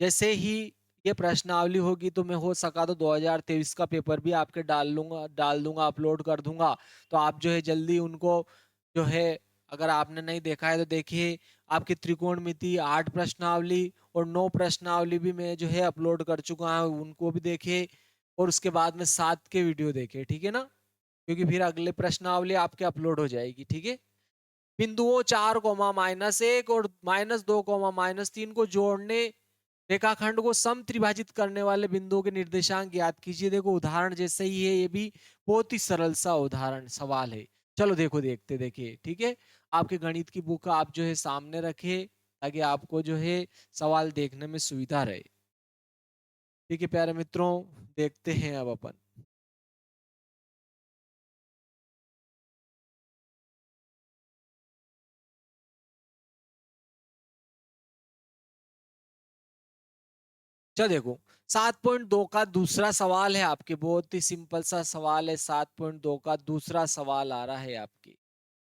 जैसे ही ये प्रश्नावली होगी तो मैं हो सका तो 2023 का पेपर भी आपके डाल दूंगा, अपलोड कर दूंगा। तो आप जो है जल्दी उनको जो है, अगर आपने नहीं देखा है तो देखिए। आपकी त्रिकोणमिति 8 प्रश्नावली और 9 प्रश्नावली भी मैं जो है अपलोड कर चुका हूँ, उनको भी देखिए। और उसके बाद में 7 के वीडियो देखे, ठीक है ना, क्योंकि फिर अगले प्रश्नावली आपके अपलोड हो जाएगी। ठीक है, बिंदुओं 4,-1 और -2,-3 को जोड़ने रेखाखंड को सम त्रिभाजित करने वाले बिंदुओं के निर्देशांक ज्ञात कीजिए। देखो उदाहरण जैसे ही है, ये भी बहुत ही सरल सा उदाहरण सवाल है। चलो देखो देखते देखिए। ठीक है, आपके गणित की बुक आप जो है सामने रखे, ताकि आपको जो है सवाल देखने में सुविधा रहे। ठीक है प्यारे मित्रों, देखते हैं अब अपन। चलो देखो 7.2 का दूसरा सवाल है आपके, बहुत ही सिंपल सा सवाल है। 7.2 का दूसरा सवाल आ रहा है आपके।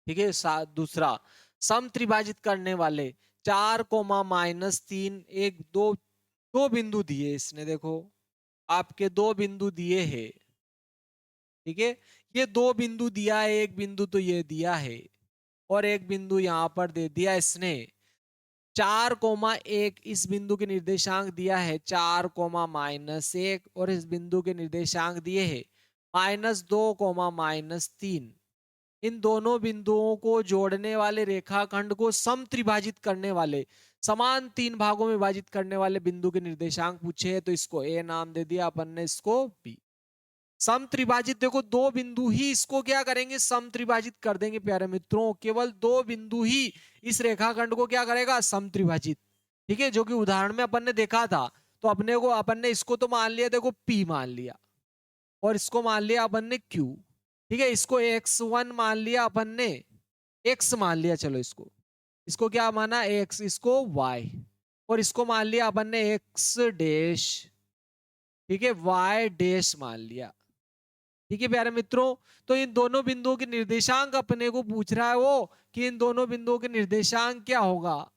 ठीक है। दूसरा, सम त्रिभाजित करने वाले 4, -3, दो दो बिंदु दिए इसने, देखो आपके दो बिंदु दिए हैं, ठीक है। ये दो बिंदु दिया है, एक बिंदु तो ये दिया है और एक बिंदु यहां पर दे दिया इसने। 4, 1 इस बिंदु के निर्देशांक दिया है 4, -1 और इस बिंदु के निर्देशांक दिए हैं -2, -3। इन दोनों बिंदुओं को जोड़ने वाले रेखाखंड को सम त्रिभाजित करने वाले, समान 3 भागों में विभाजित करने वाले बिंदु के निर्देशांक पूछे हैं, तो इसको ए नाम दे दिया अपन ने, इसको बी। सम त्रिभाजित, देखो दो बिंदु ही इसको क्या करेंगे, सम त्रिभाजित कर देंगे प्यारे मित्रों। केवल दो बिंदु ही इस रेखाखंड को क्या करेगा, सम त्रिभाजित, ठीक है। जो कि उदाहरण में अपन ने देखा था। तो अपन ने इसको तो मान लिया, देखो P मान लिया, और इसको मान लिया अपन ने Q, ठीक है। इसको x1 मान लिया अपन ने, x मान लिया, चलो इसको क्या माना, x, इसको y, और इसको मान लिया अपन ने x डैश, ठीक है, y डैश मान लिया, ठीक है प्यारे मित्रों। तो इन दोनों बिंदुओं के निर्देशांक अपने को पूछ रहा है वो, कि इन दोनों बिंदुओं के निर्देशांक क्या होगा,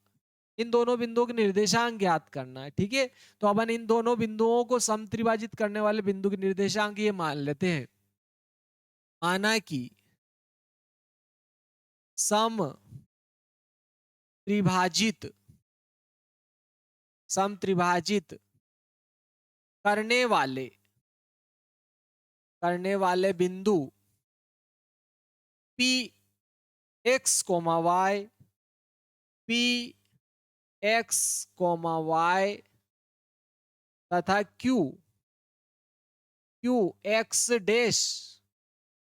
इन दोनों बिंदुओं के निर्देशांक ज्ञात करना है, ठीक है। तो अपन इन दोनों बिंदुओं को समत्रिभाजित करने वाले बिंदु के निर्देशांक ये मान लेते हैं। माना कि सम त्रिभाजित करने वाले बिंदु P x, y, P x, y तथा Q x dash,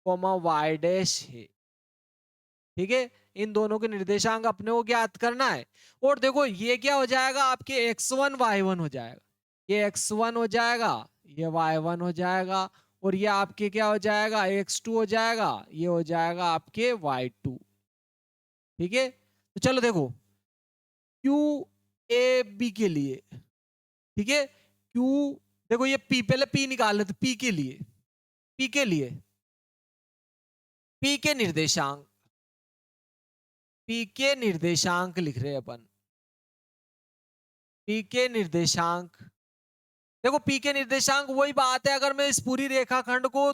y dash है, ठीक है। इन दोनों के निर्देशांक अपने को ज्ञात करना है। और देखो ये क्या हो जाएगा, आपके x1 y1 हो जाएगा, ये x1 हो जाएगा, ये y1 हो जाएगा, और ये आपके क्या हो जाएगा, x2 हो जाएगा, ये हो जाएगा आपके y2, ठीक है। तो चलो देखो Q A B के लिए, ठीक है, Q, देखो ये P, पहले P निकाल लेते, P के लिए P के निर्देशांक लिख रहे हैं अपन। P के निर्देशांक, देखो P के निर्देशांक वही बात है, अगर मैं इस पूरी रेखाखंड को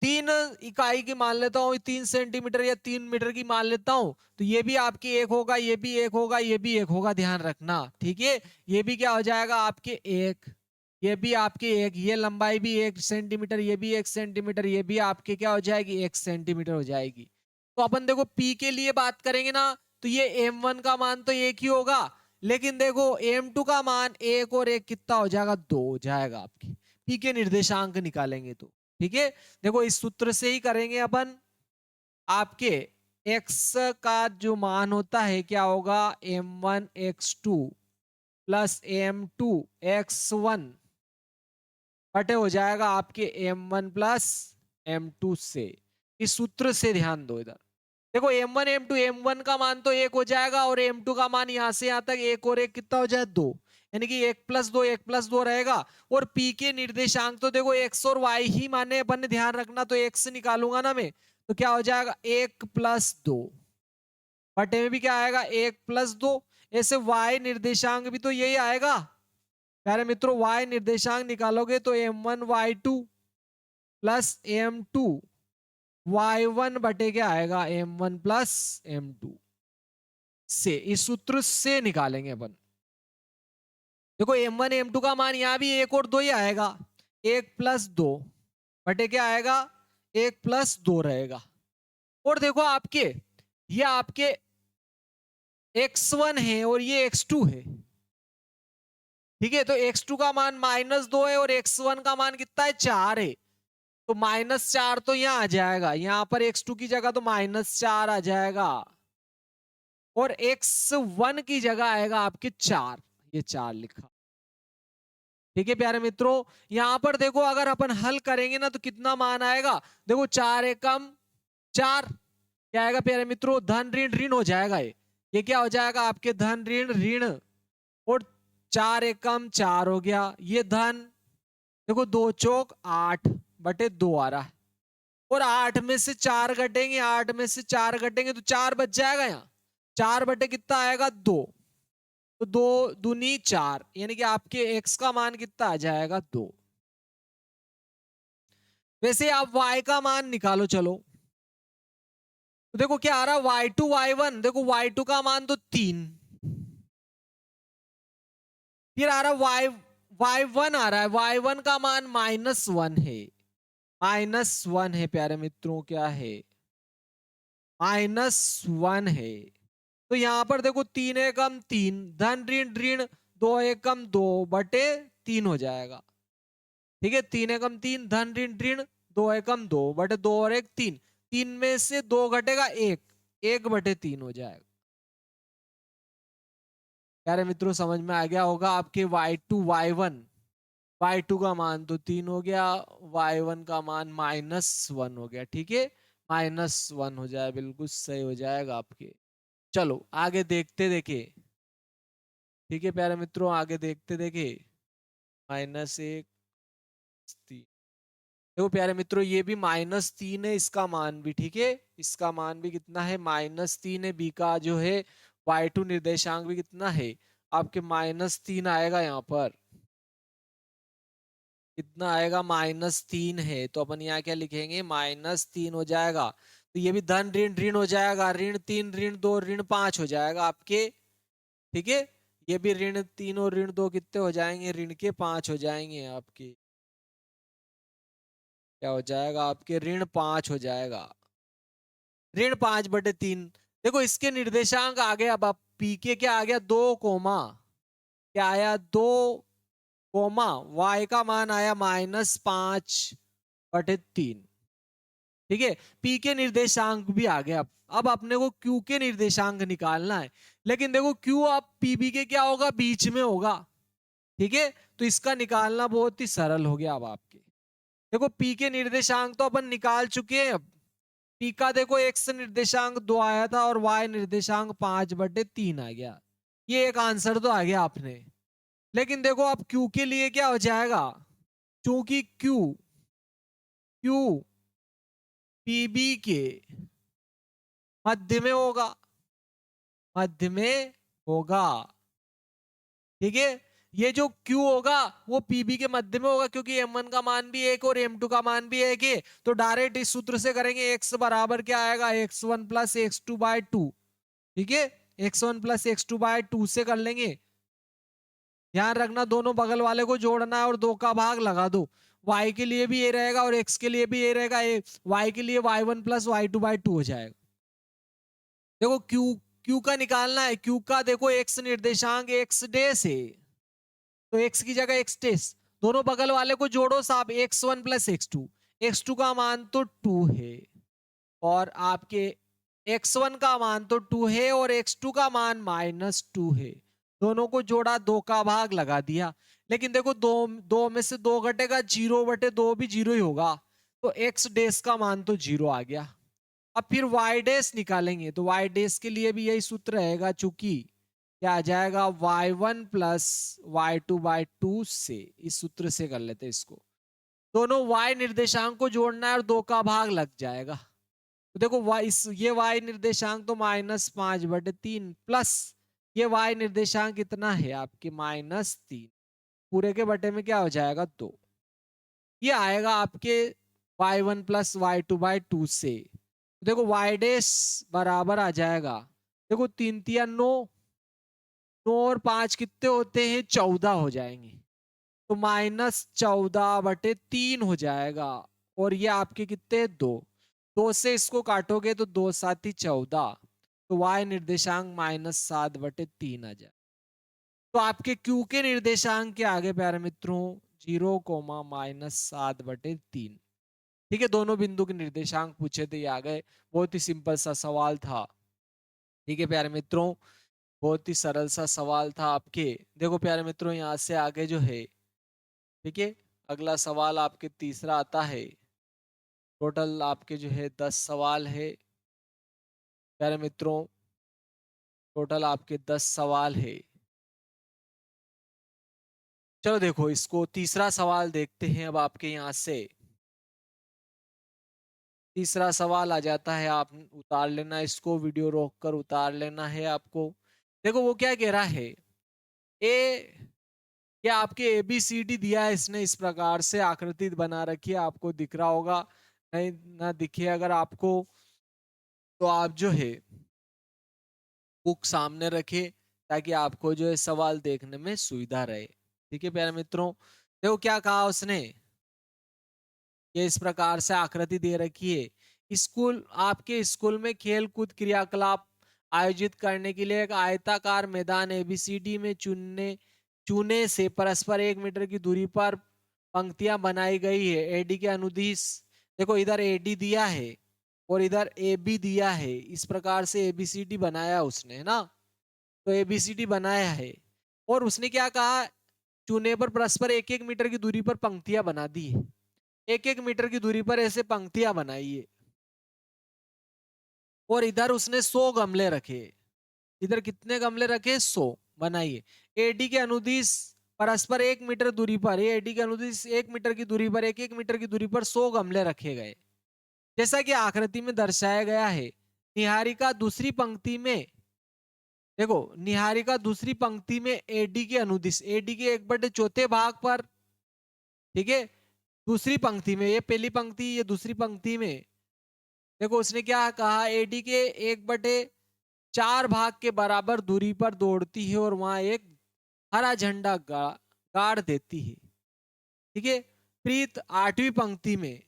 3 इकाई की मान लेता हूं, 3 सेंटीमीटर या 3 मीटर की मान लेता हूं, तो ये भी आपकी एक होगा, ये भी एक होगा, ये भी एक होगा, ध्यान रखना, ठीक है। ये भी क्या हो जाएगा आपके एक, ये भी आपके एक, ये लंबाई भी 1 सेंटीमीटर, ये भी 1 सेंटीमीटर, ये भी आपके क्या हो जाएगी, 1 सेंटीमीटर हो जाएगी। तो अपन देखो P के लिए बात करेंगे ना, तो ये M1 का मान तो एक ही होगा, लेकिन देखो M2 का मान एक और एक कितना हो जाएगा, 2 हो जाएगा आपके। P के निर्देशांक निकालेंगे तो, ठीक है। देखो इस सूत्र से ही करेंगे अपन। आपके x का जो मान होता है क्या होगा, m1 x2 plus m2 x1 बटे हो जाएगा आपके m1 प्लस m2 से। इस सूत्र से ध्यान दो इधर, देखो m1 m2, m1 का मान तो एक हो जाएगा, और m2 का मान यहां से यहां तक एक और एक कितना हो जाए, 2, यानी कि 1+2 रहेगा। और P के निर्देशांक तो देखो x और y ही माने अपन ने, ध्यान रखना, तो x निकालूंगा ना मैं, तो क्या हो जाएगा 1+2 बटे में भी क्या आएगा 1+2। ऐसे y निर्देशांक भी तो यही आएगा प्यारे मित्रों, y निर्देशांक निकालोगे तो m1 y2 plus m2 y1 बटे क्या आएगा, m1 प्लस m2 से। इस सूत्र से निकालेंगे अपन। देखो m1 m2 का मान यहां भी 1 और 2 ही आएगा, 1+2 बटे क्या आएगा, 1+2 रहेगा। और देखो आपके ये आपके x1 है और ये x2 है, ठीक है। तो x2 का मान -2 है और x1 का मान कितना है, 4 है, तो -4 तो यहां आ जाएगा, यहां पर x2 की जगह तो -4 आ जाएगा, और x1 की जगह आएगा आपके 4, ये 4 लिखा, ठीक है प्यारे मित्रों। यहां पर देखो अगर अपन हल करेंगे ना तो कितना मान आएगा, देखो 4 एकम 4, क्या आएगा प्यारे मित्रों, धन ऋण ऋण हो जाएगा, ये क्या हो जाएगा आपके धन ऋण ऋण, और 4 एकम 4 हो गया, ये धन, देखो 2 चौक 8 बटे 2 आ रहा है, और 8 में से 4 घटेंगे, 8 में से 4 घटेंगे तो 4 बच जाएगा यहाँ। 4 बटे कितना आएगा 2, तो 2 दूनी 4, यानी कि आपके x का मान कितना आ जाएगा 2। वैसे आप y का मान निकालो चलो, तो देखो क्या आ रहा है y2 y1, देखो y2 का मान तो 3, फिर आ रहा y1 आ रहा है, y1 का मान -1 है, -1 है प्यारे मित्रों, क्या है -1 है। तो यहां पर देखो 3 एकम 3, धन ऋण ऋण 2 एकम 2 बटे 3 हो जाएगा। ठीक है, 3 एकम 3, धन ऋण ऋण 2 एकम 2 बटे 2 और 1 3, 3 में से 2 घटेगा 1, 1 बटे 3 हो जाएगा। प्यारे मित्रों समझ में आ गया होगा आपके y2 y1, y2 का मान तो 3 हो गया, y1 का मान -1 हो गया। ठीक है, -1 हो जाए, बिल्कुल सही हो जाएगा आपके। चलो आगे देखते देखे। ठीक है प्यारे मित्रों, आगे देखते देखे। -1 3, देखो प्यारे मित्रों ये भी -3 है, इसका मान भी, ठीक है, इसका मान भी कितना है -3 है। बी का जो है y2 निर्देशांक भी कितना है आपके -3 आएगा। यहाँ पर कितना आएगा -3 है, तो अपन यहाँ क्या लिखेंगे -3 हो जाएगा। तो ये भी धन ऋण ऋण हो जाएगा, ऋण 3 ऋण 2 ऋण 5 हो जाएगा आपके। ठीक है, ये भी ऋण 3 और ऋण 2 कितने हो जाएंगे, ऋण के 5 हो जाएंगे आपके। क्या हो जाएगा आपके, ऋण 5 हो जाएगा, ऋण 5/3। देखो इसके निर्देशांक आ गए, अब आप पी के क्या आ गया 2 कोमा, क्या आया 2 कोमा, y का मान आया -5/3। ठीक है, पी के निर्देशांक भी आ गया। अब अपने को क्यू के निर्देशांक निकालना है, लेकिन देखो क्यू आप पीबी के क्या होगा, बीच में होगा। ठीक है, तो इसका निकालना बहुत ही सरल हो गया। अब आपके देखो पी के निर्देशांक तो अपन निकाल चुके हैं। अब पी का देखो एक्स निर्देशांक 2 आया था और वाई निर्देशांक 5/3 आ गया, ये एक आंसर तो आ गया आपने। लेकिन देखो अब क्यू के लिए क्या हो जाएगा, क्योंकि क्यू क्यू पीबी के मध्य में होगा, मध्य में होगा। ठीक है, ये जो Q होगा वो PB के मध्य में होगा, क्योंकि M1 का मान भी 1 और M2 का मान भी 1 है। तो डायरेक्ट इस सूत्र से करेंगे, x बराबर क्या आएगा x1 प्लस x2/2। ठीक है, x1 प्लस x2/2 से कर लेंगे। ध्यान रखना दोनों बगल वाले को जोड़ना है और 2 का भाग लगा दो। y के लिए भी ये रहेगा और x के लिए भी ये रहेगा, y के लिए y1 प्लस y2/2 हो जाएगा। देखो Q का निकालना है, Q का देखो x निर्देशांक x डैश है, तो x की जगह x टेस्ट, दोनों बगल वाले को जोड़ो साहब, x1 प्लस x2, x2 का मान तो 2 है और आपके x1 का मान तो 2 है और x2 का मान -2 है। दोनों को जोड़ा, 2 का भाग लगा दिया। लेकिन देखो दो में से 2 घटेगा, 0/2 भी 0 ही होगा, तो x डैश का मान तो 0 आ गया। अब फिर y डैश निकालेंगे, तो y डैश के लिए भी यही सूत्र रहेगा, चूंकि क्या आ जाएगा y1 प्लस y2/2 से, इस सूत्र से कर लेते हैं इसको। दोनों y निर्देशांक को जोड़ना है और 2 का भाग लग जाएगा। तो देखो ये y निर्देशांक तो -5/3 प्लस ये y निर्देशांक कितना है आपके -3, पूरे के बटे में क्या हो जाएगा 2। ये आएगा आपके y1 प्लस y2/2 से। देखो y डैश बराबर आ जाएगा, देखो 3 3 9, 9 और 5 कितने होते हैं 14 हो जाएंगे, तो -14/3 हो जाएगा। और ये आपके कितने 2, 2 से इसको काटोगे तो 2 7 14, तो y निर्देशांक -7/3 आ जाए। तो आपके q के निर्देशांक के आगे प्यारे मित्रों 0, -7/3। ठीक है, दोनों बिंदु के निर्देशांक पूछे थे, ये आ गए। बहुत ही सिंपल सा सवाल था। ठीक है प्यारे मित्रों, बहुत ही सरल सा सवाल था आपके। देखो प्यारे मित्रों यहाँ से आगे जो है, ठीक है, अगला सवाल आपके तीसरा आता है। टोटल आपके जो है 10 सवाल है प्यारे मित्रों, टोटल आपके 10 सवाल है। चलो देखो इसको तीसरा सवाल देखते हैं अब आपके यहाँ से। तीसरा सवाल आ जाता है, आप उतार लेना इसको, वीडियो रोक कर उतार लेना है आपको। देखो वो क्या कह रहा है, ए क्या आपके ABCD दिया है इसने, इस प्रकार से आकृति बना रखी है, आपको दिख रहा होगा, नहीं ना दिखे अगर आपको तो आप जो है बुक सामने रखे, ताकि आपको जो है सवाल देखने में सुविधा रहे। ठीक है प्यारे मित्रों, देखो क्या कहा उसने, ये इस प्रकार से आकृति दे रखी है। स्कूल, आपके स्कूल में खेल कूद क्रियाकलाप आयोजित करने के लिए एक आयताकार मैदान ABCD में चुने से परस्पर 1 मीटर की दूरी पर पंक्तियां बनाई गई है। AD के अनुदिश, देखो इधर AD दिया है और इधर AB दिया है, इस प्रकार से ABCD बनाया उसने, है ना। तो ABCD बनाया है और उसने क्या कहा, चुने पर परस्पर 1-1 मीटर की दूरी पर पंक्तियां बना दी है। 1-1 मीटर की दूरी पर ऐसे पंक्तियां बनाई है और इधर उसने 100 गमले रखे। इधर कितने गमले रखे, 100 बनाइए। AD के अनुदिश परस्पर 1 मीटर दूरी पर, ये AD के अनुदिश 1 मीटर की दूरी पर, 1-1 मीटर की दूरी पर 100 गमले रखे गए, जैसा कि आकृति में दर्शाया गया है। निहारिका दूसरी पंक्ति में, देखो निहारिका दूसरी पंक्ति में AD के अनुदिश, AD के 1/4 भाग पर, ठीक है, दूसरी पंक्ति में, ये पहली पंक्ति, ये दूसरी पंक्ति में, देखो उसने क्या कहा, AD के 1/4 भाग के बराबर दूरी पर दौड़ती है और वहां एक हरा झंडा गाड़ देती है। ठीक है, प्रीत 8वीं पंक्ति में,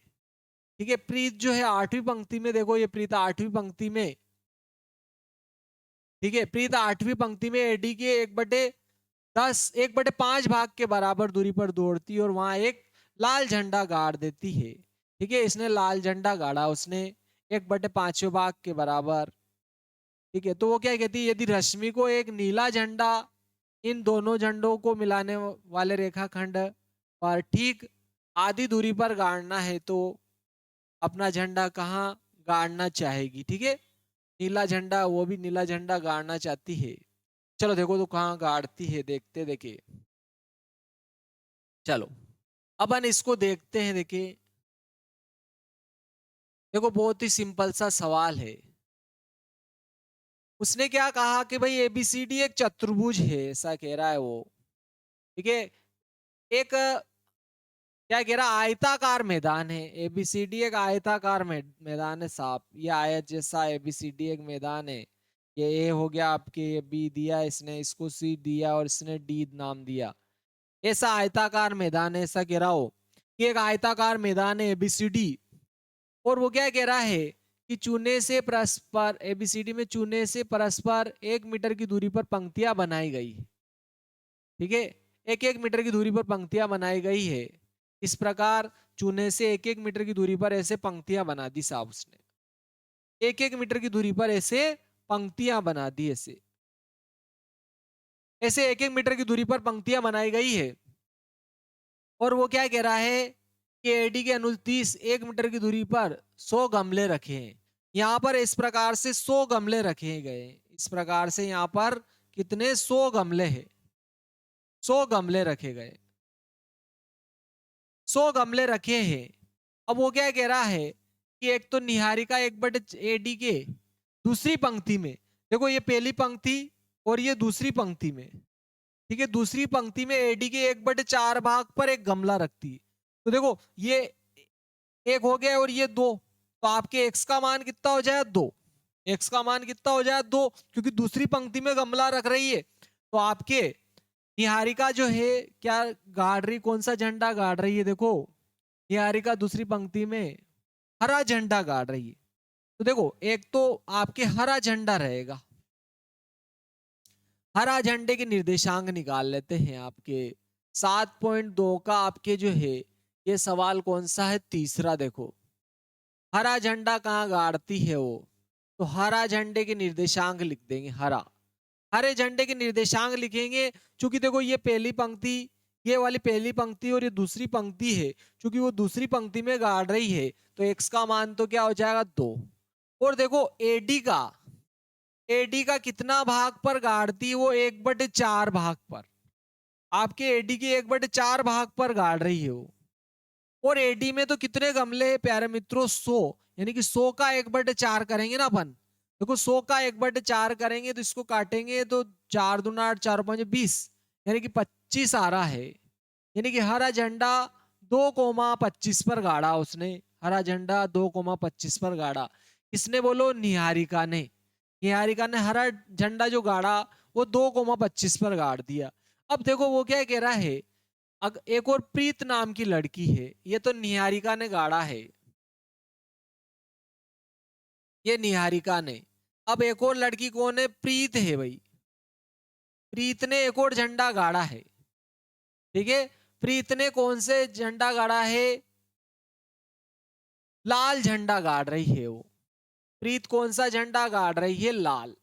ठीक है, प्रीत जो है 8वीं पंक्ति में, देखो ये प्रीत 8वीं पंक्ति में, ठीक है, प्रीत 8वीं पंक्ति में AD के 1/5 भाग के बराबर दूरी पर दौड़ती है और वहां एक लाल झंडा गाड़ देती है। ठीक है, इसने लाल झंडा गाड़ा उसने 1/5 भाग के बराबर। ठीक है, तो वो क्या कहती है, यदि रश्मि को एक नीला झंडा इन दोनों झंडों को मिलाने वाले रेखाखंड पर ठीक आधी दूरी पर गाड़ना है तो अपना झंडा कहाँ गाड़ना चाहेगी। ठीक है, नीला झंडा, वो भी नीला झंडा गाड़ना चाहती है। चलो देखो तो कहाँ गाड़ती है, देखते देखिए। चलो अपन इसको देखते हैं, देखिए देखो बहुत ही सिंपल सा सवाल है। उसने क्या कहा कि भाई ABCD एक चतुर्भुज है, ऐसा कह रहा है वो। ठीक है, एक क्या कह रहा, आयताकार मैदान है। ABCD एक आयताकार मैदान है साहब, ये आयत जैसा ABCD एक मैदान है। ये A हो गया आपके, ये B दिया इसने, इसको C दिया और इसने D नाम दिया। ऐसा आयताकार मैदान है, ऐसा कह रहा हो कि एक आयताकार मैदान है ABCD, और वो क्या कह रहा है कि चूने से परस्पर, ABCD में चूने से परस्पर 1 मीटर की दूरी पर पंक्तियां बनाई गई। ठीक है, 1-1 मीटर की दूरी पर पंक्तियां बनाई गई है। इस प्रकार चूने से 1-1 मीटर की दूरी पर ऐसे पंक्तियां बना दी साहब उसने, 1-1 मीटर की दूरी पर ऐसे पंक्तियां बना दी, ऐसे ऐसे 1-1 मीटर की दूरी पर पंक्तियां बनाई गई है। और वो क्या कह रहा है कि AD के अनुदिश 1 मीटर की दूरी पर 100 गमले रखे हैं। यहाँ पर इस प्रकार से 100 गमले रखे गए, इस प्रकार से यहाँ पर कितने, 100 गमले हैं, 100 गमले रखे गए, 100 गमले रखे हैं। अब वो क्या कह रहा है कि एक तो निहारिका 1/AD के दूसरी पंक्ति में, देखो ये पहली पंक्ति और ये दूसरी पंक्ति में, ठीक है, दूसरी पंक्ति में AD के 1/4 भाग पर एक गमला रखती है। तो देखो ये एक हो गया और ये 2, तो आपके x का मान कितना हो जाए, 2। x का मान कितना हो जाए, 2, क्योंकि दूसरी पंक्ति में गमला रख रही है। तो आपके निहारिका जो है क्या गाड़ रही, कौन सा झंडा गाड़ रही है, देखो निहारिका दूसरी पंक्ति में हरा झंडा गाड़ रही है। तो देखो एक तो आपके हरा झंडा रहेगा, हरा झंडे के निर्देशांक निकाल लेते हैं आपके। 7.2 का आपके जो है ये सवाल कौन सा है, तीसरा। देखो हरा झंडा कहाँ गाड़ती है वो, तो हरा झंडे के निर्देशांक लिख देंगे, हरा, हरे झंडे के निर्देशांक लिखेंगे। चूंकि देखो ये पहली पंक्ति, ये वाली पहली पंक्ति और ये दूसरी पंक्ति है, चूंकि वो दूसरी पंक्ति में गाड़ रही है तो x का मान तो क्या हो जाएगा, 2। और देखो AD का कितना भाग पर गाड़ती है वो, 1/4 भाग पर, आपके AD के 1/4 भाग पर गाड़ रही है वो। और एडी में तो कितने गमले हैं प्यारे मित्रों, 100, यानी कि 100 का 1/4 करेंगे ना अपन। देखो 100 का 1/4 करेंगे तो इसको काटेंगे तो 4 दूना 8, 4 5 20, यानी कि 25 आ रहा है। यानी कि हरा झंडा 2,25 पर गाड़ा उसने, हरा झंडा 2,25 पर गाड़ा। किसने बोलो, निहारिका ने। निहारिका ने हरा झंडा जो गाड़ा वो 2,25 पर गाड़ दिया। अब देखो वो क्या कह रहा है, एक और प्रीत नाम की लड़की है, ये तो निहारिका ने गाड़ा है, ये निहारिका ने। अब एक और लड़की कौन है, प्रीत है भाई। प्रीत ने एक और झंडा गाड़ा है, ठीक है। प्रीत ने कौन से झंडा गाड़ा है, लाल झंडा गाड़ रही है वो। प्रीत कौन सा झंडा गाड़ रही है, लाल,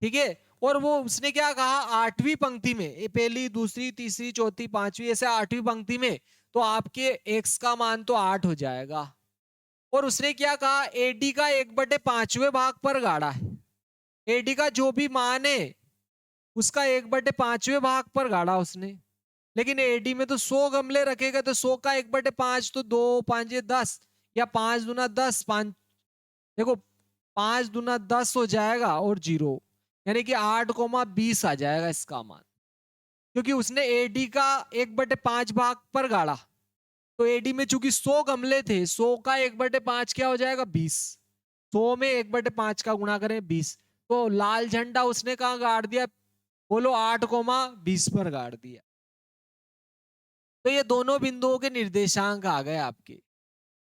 ठीक है। और वो उसने क्या कहा, 8वीं पंक्ति में, ये पहली दूसरी तीसरी चौथी पांचवी ऐसे 8वीं पंक्ति में, तो आपके एक्स का मान तो 8 हो जाएगा। और उसने क्या कहा, एडी का 1/5वें भाग पर गाड़ा है। एडी का जो भी मान है उसका 1/5वें भाग पर गाड़ा उसने। लेकिन एडी में तो 100 गमले रखेगा, तो 100 का 1/5 तो 2 5 10, या 5 दूना 10, 5, देखो 5 दूना 10 हो जाएगा और 0, यानी कि 8,20 आ जाएगा इसका मान, क्योंकि उसने एडी का 1/5 भाग पर गाड़ा। तो एडी में चूंकि 100 गमले थे, 100 का 1/5 क्या हो जाएगा, 20। 100 में 1/5 का गुणा करें 20, तो लाल झंडा उसने कहा गाड़ दिया, बोलो 8,20 पर गाड़ दिया। तो ये दोनों बिंदुओं के निर्देशांक आ गए आपके,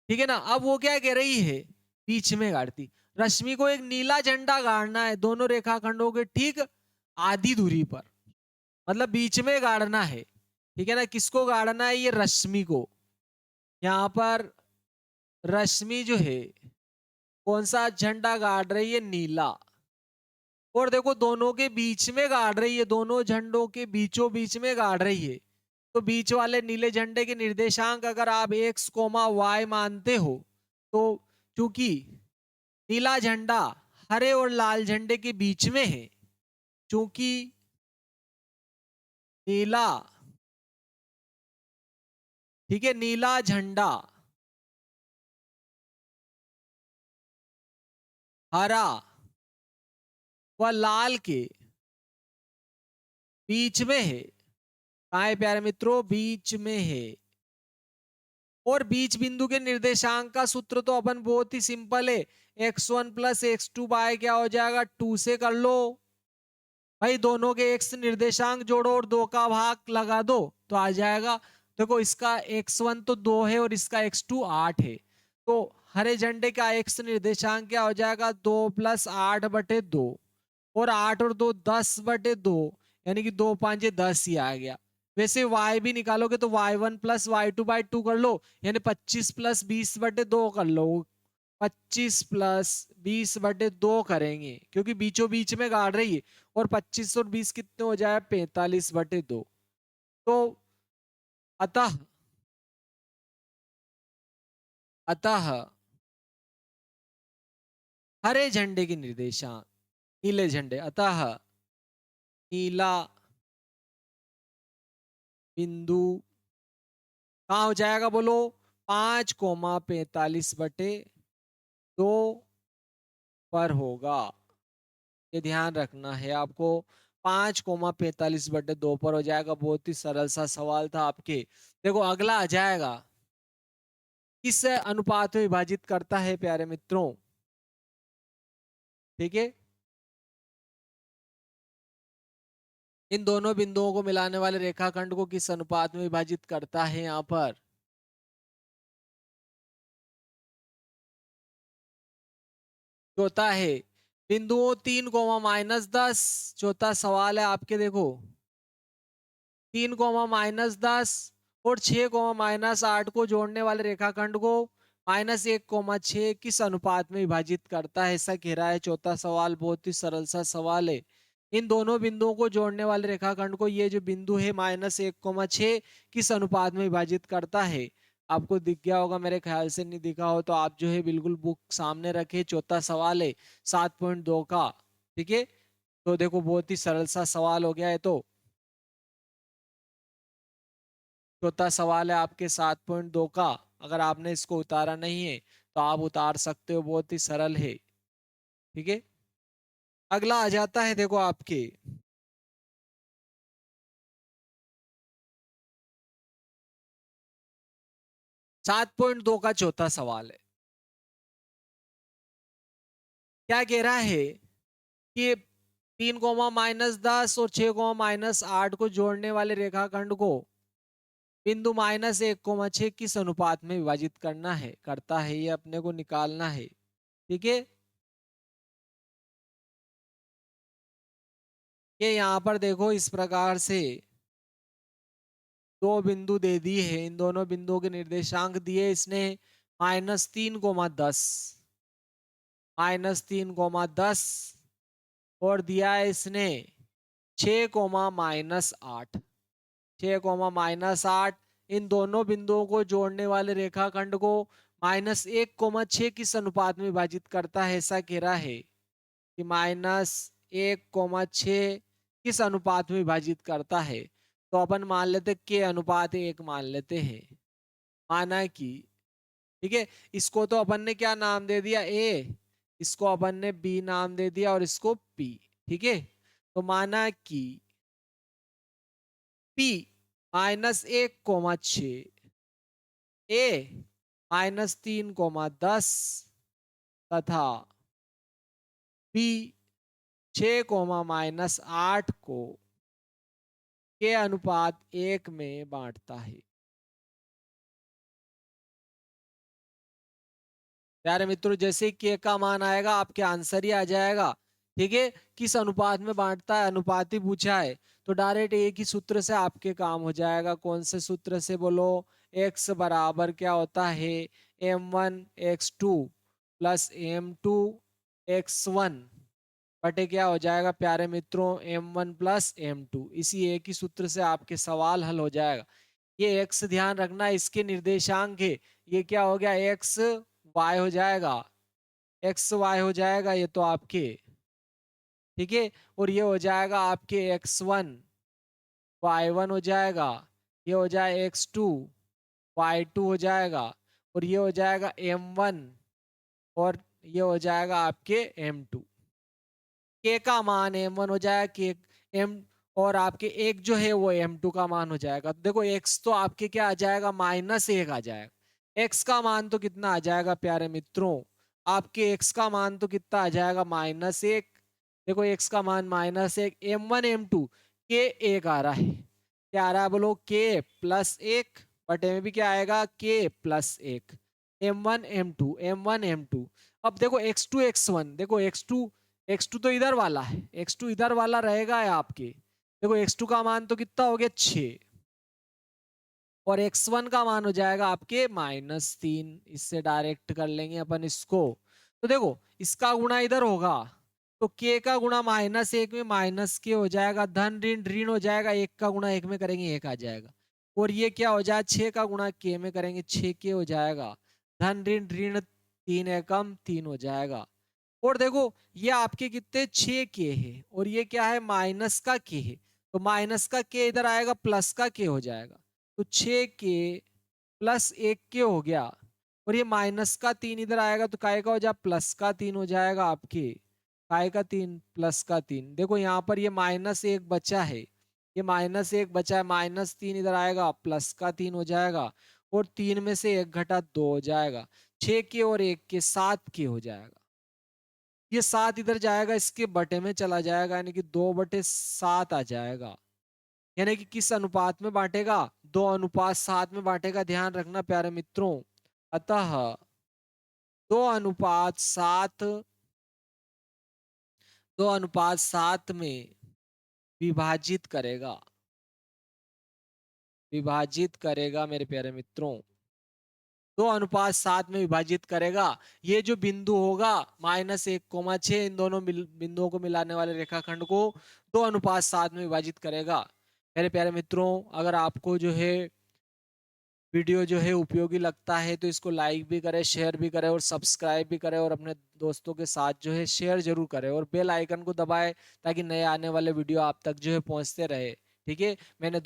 ठीक है ना। अब वो क्या कह रही है, बीच में गाड़ती रश्मि को एक नीला झंडा गाड़ना है दोनों रेखाखंडों के ठीक आधी दूरी पर, मतलब बीच में गाड़ना है, ठीक है ना। किसको गाड़ना है, ये रश्मि को। यहाँ पर रश्मि जो है कौन सा झंडा गाड़ रही है, नीला। और देखो दोनों के बीच में गाड़ रही है, दोनों झंडों के बीचों बीच में गाड़ रही है। तो बीच वाले नीले झंडे के निर्देशांक अगर आप एक्स कोमा वाई मानते हो, तो चूंकि नीला झंडा हरे और लाल झंडे के बीच में है, चूंकि नीला, ठीक है, नीला झंडा हरा व लाल के बीच में है, कहा है प्यारे मित्रों, बीच में है। और बीच बिंदु के निर्देशांक का सूत्र तो अपन बहुत ही सिंपल है, x1 प्लस x2 बाय क्या हो जाएगा, 2 से कर लो भाई। दोनों के x निर्देशांक जोड़ो और 2 का भाग लगा दो तो आ जाएगा। देखो इसका x1 तो 2 है और इसका x2 8 है, तो हरे झंडे का x निर्देशांक क्या हो जाएगा, 2 + 8/2, और 8 और 2 10/2, यानी कि 2 5 10 ही आ गया। वैसे y भी निकालोगे तो y1 + y2/2 कर लो, यानी 25 + 20/2 कर लो। 25 + 20/2 करेंगे क्योंकि बीचों बीच में गाड़ रही है, और 25 और 20 कितने हो जाए, 45/2। तो अतः अतः हरे झंडे के निर्देशांक, नीले झंडे, अतः नीला बिंदु कहाँ हो जाएगा, बोलो 5,45/2 पर होगा। ये ध्यान रखना है आपको, 5,45/2 पर हो जाएगा। बहुत ही सरल सा सवाल था आपके। देखो अगला आ जाएगा, किस अनुपात में विभाजित करता है प्यारे मित्रों, ठीक है। इन दोनों बिंदुओं को मिलाने वाले रेखाखंड को किस अनुपात में विभाजित करता है, यहाँ पर चौथा है बिंदुओं 3,-10। चौथा सवाल है आपके, देखो 3,-10 और 6,-8 को जोड़ने वाले रेखाखंड को -1,6 किस अनुपात में विभाजित करता है, ऐसा कह रहा है चौथा सवाल। बहुत ही सरल सा सवाल है। इन दोनों बिंदुओं को जोड़ने वाले रेखाखंड को, ये जो बिंदु है -1,6 किस अनुपात में विभाजित करता है। आपको दिख गया होगा, मेरे ख्याल से नहीं दिखा हो तो आप जो है बिल्कुल बुक सामने रखे। चौथा सवाल है 7.2 का, ठीक है। तो देखो बहुत ही सरल सा सवाल हो गया है। तो चौथा सवाल है आपके 7.2 का। अगर आपने इसको उतारा नहीं है तो आप उतार सकते हो, बहुत ही सरल है। ठीक है, अगला आ जाता है देखो आपके 7.2 का चौथा सवाल है। क्या कह रहा है कि 3, -10 और 6, -8 को जोड़ने वाले रेखाखंड को बिंदु -1, 6 किस अनुपात में विभाजित करता है, ये अपने को निकालना है। ठीक है, ये यहाँ पर देखो इस प्रकार से दो बिंदु दे दिए हैं, इन दोनों बिंदुओं के निर्देशांक दिए इसने -3, 10, -3, 10 और दिया है इसने 6, -8, 6, -8। इन दोनों बिंदुओं को जोड़ने वाले रेखाखंड को -1, 6 किस अनुपात में विभाजित करता है, ऐसा कह रहा है कि -1, 6 किस अनुपात में विभाजित करता है। तो अपन मान लेते के अनुपात 1 मान लेते हैं। माना कि ठीक है, इसको तो अपन ने क्या नाम दे दिया, ए, इसको अपन ने बी नाम दे दिया और इसको पी। ठीक है, तो माना कि पी -1, 6, ए -3, 10 तथा बी 6, -8 को के अनुपात 1 में बांटता है। प्यारे मित्रों, जैसे के का मान आएगा आपके आंसर ही आ जाएगा। ठीक है, किस अनुपात में बांटता है, अनुपात ही पूछा है, तो डायरेक्ट एक ही सूत्र से आपके काम हो जाएगा। कौन से सूत्र से बोलो, x बराबर क्या होता है, m1 x2 plus m2 x1 बटे क्या हो जाएगा प्यारे मित्रों, m1 प्लस m2। इसी एक ही सूत्र से आपके सवाल हल हो जाएगा। ये x ध्यान रखना, इसके निर्देशांक है, ये क्या हो गया, x y हो जाएगा, एक्स वाई हो जाएगा ये तो आपके। ठीक है, और ये हो जाएगा आपके x1 y1 हो जाएगा, ये हो जाएगा x2 y2 हो जाएगा, और ये हो जाएगा m1 और ये हो जाएगा आपके m2। के का मान m1 हो जाएगा, के m और आपके एक जो है वो m2 का मान हो जाएगा। तो देखो x तो आपके क्या आ जाएगा, -1 आ जाएगा। x का मान तो कितना आ जाएगा प्यारे मित्रों, आपके x का मान तो कितना आ जाएगा, -1। देखो x का मान -1, m1 m2 के 1 आ रहा है, क्या आ रहा है बोलो, के +1 बटे में भी क्या आएगा, के +1, m1 m2। अब देखो x2 x1, देखो x2 तो इधर वाला है, x2 इधर वाला रहेगा है आपके। देखो x2 का मान तो कितना हो गया, 6, और x1 का मान हो जाएगा आपके -3। इससे डायरेक्ट कर लेंगे अपन इसको। तो देखो इसका गुणा इधर होगा, तो k का गुणा -1 में -k हो जाएगा, धन ऋण ऋण हो जाएगा, 1 का गुणा 1 में करेंगे 1 आ जाएगा, और ये क्या हो जाएगा, 6 का गुणा k में करेंगे 6k हो जाएगा, धन ऋण ऋण 3 एकम 3 हो जाएगा। और देखो ये आपके कितने 6 के है, और ये क्या है, माइनस का के है, तो माइनस का के इधर आएगा, प्लस का के हो जाएगा, तो 6k +1 के हो गया, और ये -3 इधर आएगा, तो काय का हो जाएगा, +3 हो जाएगा आपके, काय का 3 +3। देखो यहाँ पर ये -1 बचा है, ये -1 बचा है, -3 इधर आएगा, +3 हो जाएगा, और 3 में से 1 घटा 2 हो जाएगा, 6 के और 1 के 7 के हो जाएगा। ये 7 इधर जाएगा, इसके बटे में चला जाएगा, यानी कि 2/7 आ जाएगा। यानी कि किस अनुपात में बांटेगा, 2:7 में बांटेगा। ध्यान रखना प्यारे मित्रों, अतः 2:7, 2:7 में विभाजित करेगा, विभाजित करेगा मेरे प्यारे मित्रों, 2:7 में विभाजित करेगा। ये जो बिंदु होगा -1, 6, इन दोनों बिंदुओं को मिलाने वाले रेखाखंड को 2:7 में विभाजित करेगा। मेरे प्यारे मित्रों, अगर आपको जो है वीडियो जो है उपयोगी लगता है तो इसको लाइक भी करें, शेयर भी करें और सब्सक्राइब भी करें, और अपने दोस्तों के साथ जो है शेयर जरूर करें, और बेल आइकन को दबाएं ताकि नए आने वाले वीडियो आप तक जो है पहुंचते रहे। ठीक है, मैंने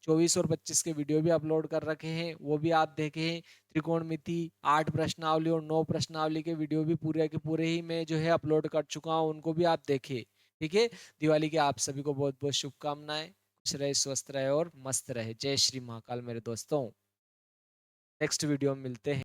24 और 25 के वीडियो भी अपलोड कर रखे हैं, वो भी आप देखें। त्रिकोणमिति, 8 प्रश्नावली और 9 प्रश्नावली के वीडियो भी पूरे के पूरे ही मैं जो है अपलोड कर चुका हूँ, उनको भी आप देखें। ठीक है, दिवाली की आप सभी को बहुत बहुत शुभकामनाएं। खुश रहे, स्वस्थ रहे और मस्त रहे। जय श्री महाकाल मेरे दोस्तों। नेक्स्ट वीडियो में मिलते हैं।